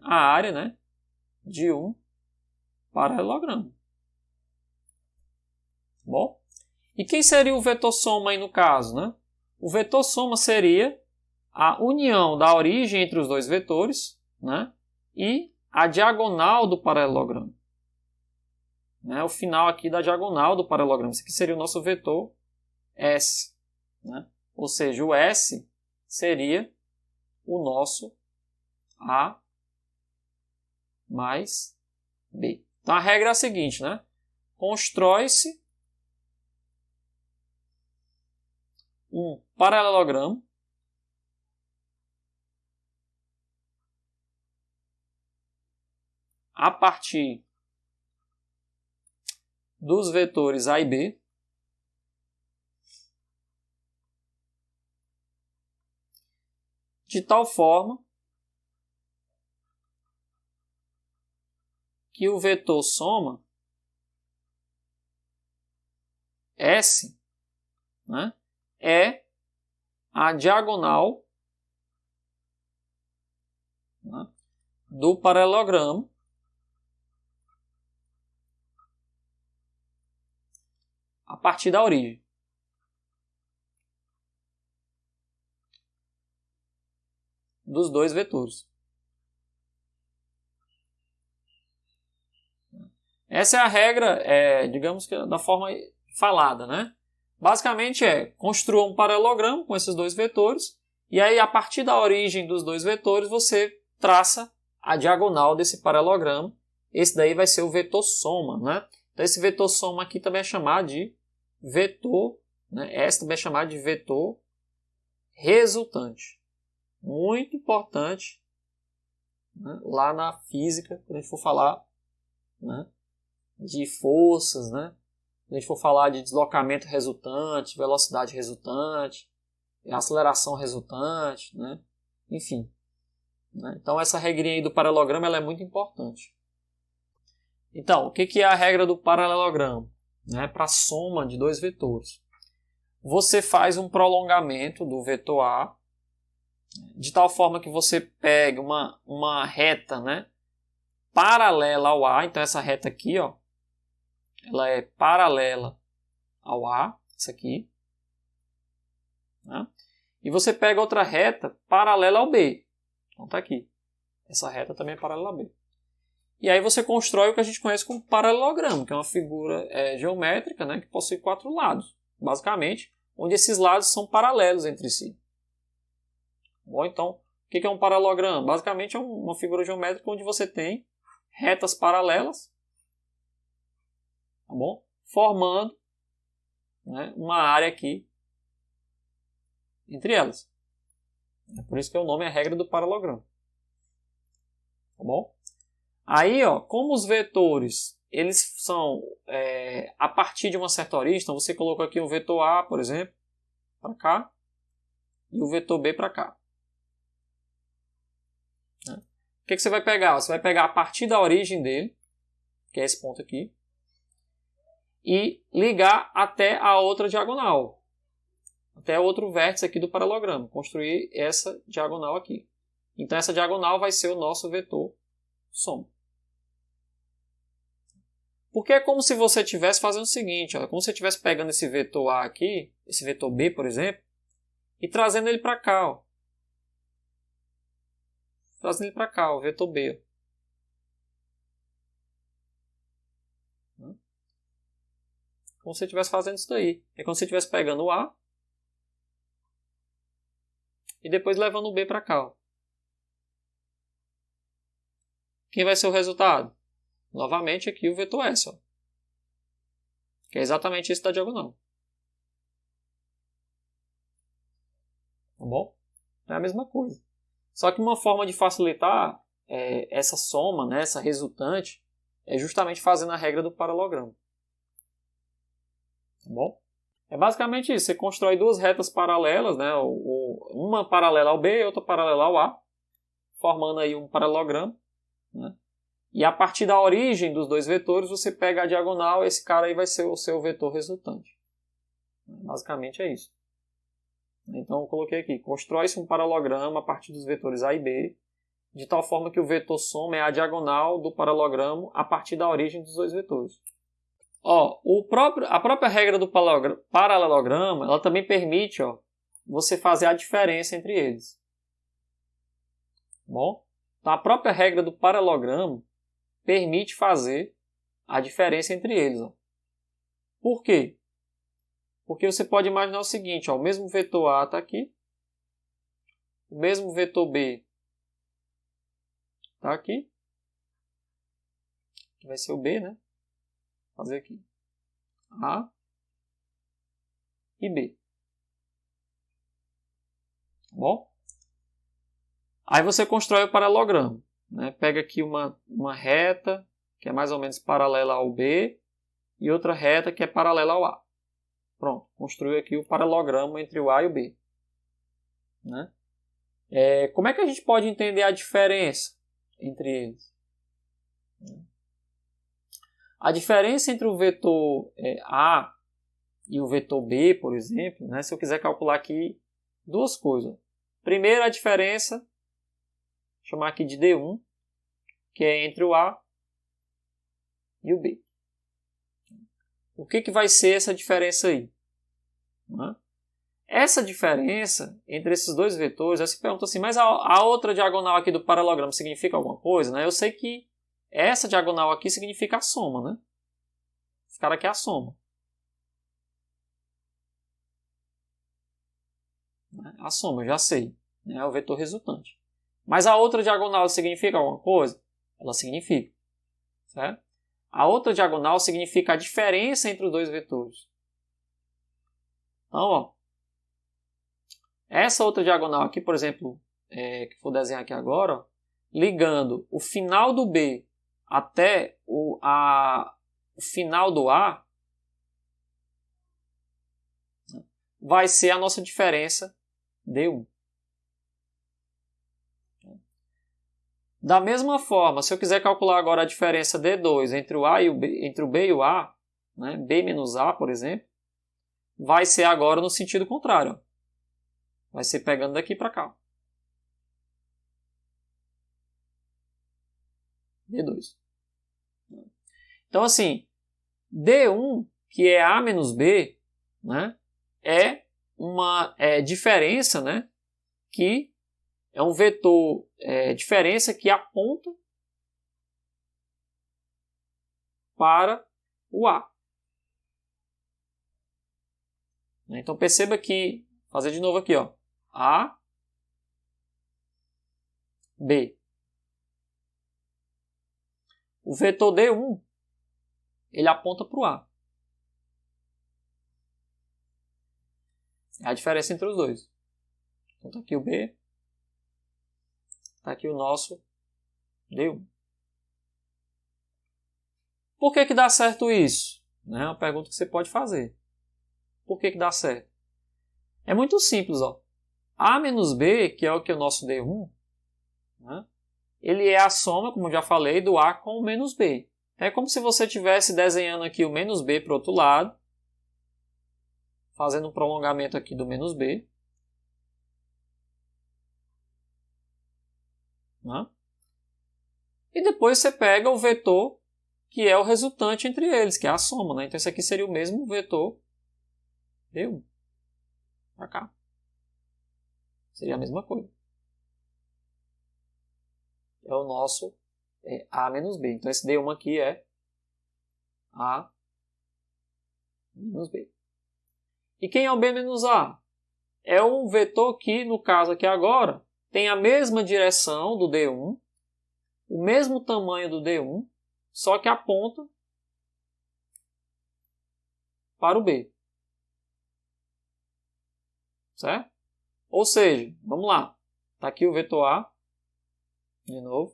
a área, né, de um paralelogramo. Bom, e quem seria o vetor soma aí no caso, né? O vetor soma seria a união da origem entre os dois vetores, né, e a diagonal do paralelogramo. Né, o final aqui da diagonal do paralelogramo. Esse aqui seria o nosso vetor S. Né? Ou seja, o S seria o nosso A mais B. Então a regra é a seguinte, né? Constrói-se um paralelogramo a partir dos vetores A e B de tal forma que o vetor soma S, né, é a diagonal, né, do paralelogramo a partir da origem. Dos dois vetores. Essa é a regra, digamos que da forma falada, né? Basicamente construa um paralelogramo com esses dois vetores, e aí a partir da origem dos dois vetores você traça a diagonal desse paralelogramo. Esse daí vai ser o vetor soma, né? Então esse vetor soma aqui também é chamado de vetor, né? Esse também é chamado de vetor resultante. Muito importante, né? Lá na física, quando a gente for falar, né, de forças, né? Quando a gente for falar de deslocamento resultante, velocidade resultante, aceleração resultante, né? Enfim. Né? Então essa regrinha aí do paralelogramo ela é muito importante. Então, o que é a regra do paralelogramo? Né? Para a soma de dois vetores. Você faz um prolongamento do vetor A, de tal forma que você pegue uma reta, né, paralela ao A. Então essa reta aqui, ó, ela é paralela ao A, essa aqui. Né? E você pega outra reta paralela ao B. Então tá aqui. Essa reta também é paralela ao B. E aí você constrói o que a gente conhece como paralelogramo, que é uma figura geométrica, né, que possui 4 lados, basicamente, onde esses lados são paralelos entre si. Bom, então, o que é um paralelogramo? Basicamente é uma figura geométrica onde você tem retas paralelas, tá bom? Formando, né, uma área aqui entre elas. É por isso que o nome é a regra do paralelogramo. Tá bom? Aí, ó, como os vetores eles são a partir de uma certa origem, então você colocou aqui o vetor A, por exemplo, para cá, e o vetor B para cá. Né? O que você vai pegar? Você vai pegar a partir da origem dele, que é esse ponto aqui, e ligar até a outra diagonal, até outro vértice aqui do paralelogramo, construir essa diagonal aqui. Então essa diagonal vai ser o nosso vetor soma. Porque é como se você estivesse fazendo o seguinte, ó, como se você estivesse pegando esse vetor A aqui, esse vetor B, por exemplo, e trazendo ele para cá. Ó. Trazendo ele para cá, o vetor B. Ó. Como se você estivesse fazendo isso daí. É como se você estivesse pegando o A e depois levando o B para cá. Ó. Quem vai ser o resultado? Novamente aqui o vetor S, ó, que é exatamente isso da diagonal. Tá bom? É a mesma coisa. Só que uma forma de facilitar essa soma, né, essa resultante, é justamente fazendo a regra do paralelogramo. Tá bom? É basicamente isso. Você constrói duas retas paralelas, né, uma paralela ao B e outra paralela ao A, formando aí um paralelogramo. Né? E a partir da origem dos dois vetores, você pega a diagonal, esse cara aí vai ser o seu vetor resultante. Basicamente é isso. Então eu coloquei aqui, constrói-se um paralelogramo a partir dos vetores A e B, de tal forma que o vetor soma é a diagonal do paralelogramo a partir da origem dos dois vetores. Ó, a própria regra do paralelogramo, ela também permite, ó, você fazer a diferença entre eles. Bom? Então a própria regra do paralelogramo permite fazer a diferença entre eles. Ó. Por quê? Porque você pode imaginar o seguinte, ó, o mesmo vetor A está aqui, o mesmo vetor B está aqui, que vai ser o B, né? Vou fazer aqui A e B. Tá bom? Aí você constrói o paralelogramo. Né? Pega aqui uma reta que é mais ou menos paralela ao B e outra reta que é paralela ao A. Pronto, construiu aqui o paralelogramo entre o A e o B. Né? Como é que a gente pode entender a diferença entre eles? A diferença entre o vetor A e o vetor B, por exemplo, né? Se eu quiser calcular aqui duas coisas. Primeiro, a diferença, vou chamar aqui de D1, que é entre o A e o B. O que vai ser essa diferença aí? Né? Essa diferença entre esses dois vetores, aí você pergunta assim, mas a outra diagonal aqui do paralelogramo significa alguma coisa? Né? Eu sei que essa diagonal aqui significa a soma, né? Esse cara aqui é a soma. A soma, eu já sei. É o vetor resultante. Mas a outra diagonal significa alguma coisa? Ela significa. Certo? A outra diagonal significa a diferença entre os dois vetores. Então, ó, essa outra diagonal aqui, por exemplo, que vou desenhar aqui agora, ó, ligando o final do B até o final do A, vai ser a nossa diferença D1. Da mesma forma, se eu quiser calcular agora a diferença D2 entre o A e o B, entre o B e o A, né, B menos A, por exemplo, vai ser agora no sentido contrário. Vai ser pegando daqui para cá. D2. Então, assim, D1, que é A menos B, né, é uma diferença, né, que é um vetor diferença que aponta para o A. Então perceba que, vou fazer de novo aqui, ó, A, B. O vetor D1, ele aponta para o A. É a diferença entre os dois. Então está aqui o B, está aqui o nosso D1. Por que dá certo isso? É uma pergunta que você pode fazer. Por que dá certo? É muito simples, ó. A menos B, que é o nosso D1, né, ele é a soma, como eu já falei, do A com o menos B. É como se você estivesse desenhando aqui o menos B para o outro lado, fazendo um prolongamento aqui do menos B. Né? E depois você pega o vetor que é o resultante entre eles, que é a soma. Né? Então esse aqui seria o mesmo vetor D1. Para cá. Seria a mesma coisa. É o nosso A menos B. Então esse D1 aqui é A menos B. E quem é o B menos A? É um vetor que, no caso aqui agora, tem a mesma direção do D1, o mesmo tamanho do D1, só que aponta para o B. Certo? Ou seja, vamos lá. Está aqui o vetor A, de novo.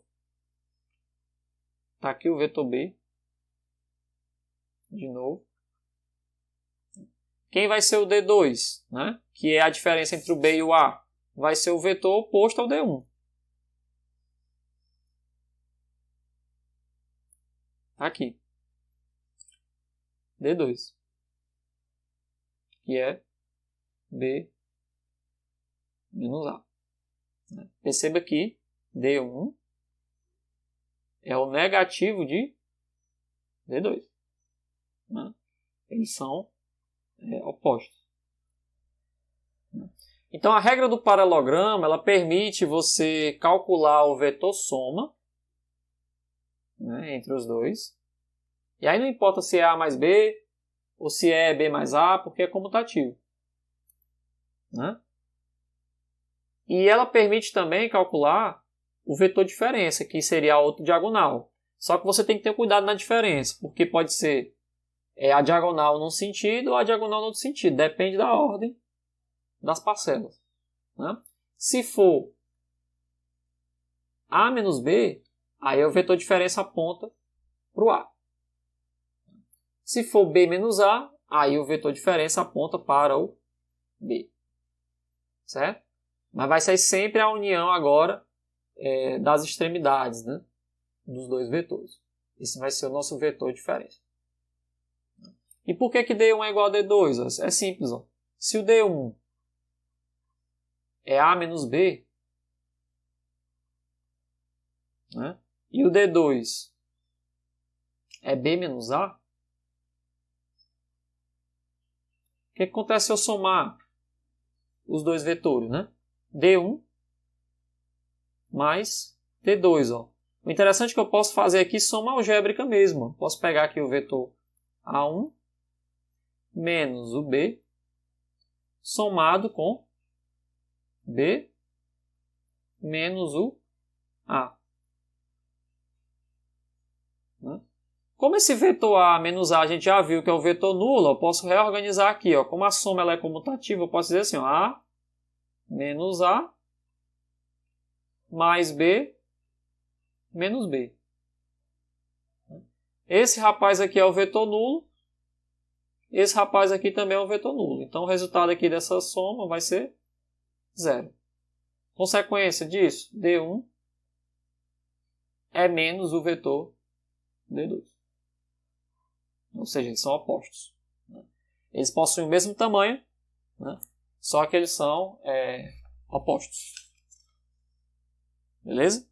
Está aqui o vetor B, de novo. Quem vai ser o D2, né? Que é a diferença entre o B e o A? Vai ser o vetor oposto ao D1. Aqui. D2. Que é B menos A. Perceba que D1 é o negativo de D2. Né? Eles são opostos. Então a regra do paralelogramo ela permite você calcular o vetor soma, né, entre os dois. E aí não importa se é A mais B ou se é B mais A, porque é comutativo. Né? E ela permite também calcular o vetor diferença, que seria a outra diagonal. Só que você tem que ter cuidado na diferença, porque pode ser a diagonal num sentido ou a diagonal no outro sentido. Depende da ordem das parcelas. Né? Se for A menos B, aí o vetor diferença aponta para o A. Se for B menos A, aí o vetor diferença aponta para o B. Certo? Mas vai ser sempre a união agora das extremidades, né? Dos dois vetores. Esse vai ser o nosso vetor diferença. E por que D1 é igual a D2? É simples. Ó. Se o D1 é A menos B, né? E o D2 é B menos A, o que acontece se eu somar os dois vetores? Né? D1 mais D2. Ó. O interessante é que eu posso fazer aqui soma algébrica mesmo. Posso pegar aqui o vetor A1 menos o B somado com B menos o A. Né? Como esse vetor A menos A a gente já viu que é o vetor nulo, eu posso reorganizar aqui. Ó. Como a soma ela é comutativa, eu posso dizer assim, ó, A menos A mais B menos B. Esse rapaz aqui é o vetor nulo. Esse rapaz aqui também é um vetor nulo. Então o resultado aqui dessa soma vai ser 0. Consequência disso, D1 é menos o vetor D2. Ou seja, eles são opostos. Eles possuem o mesmo tamanho, né? Só que eles são opostos. Beleza?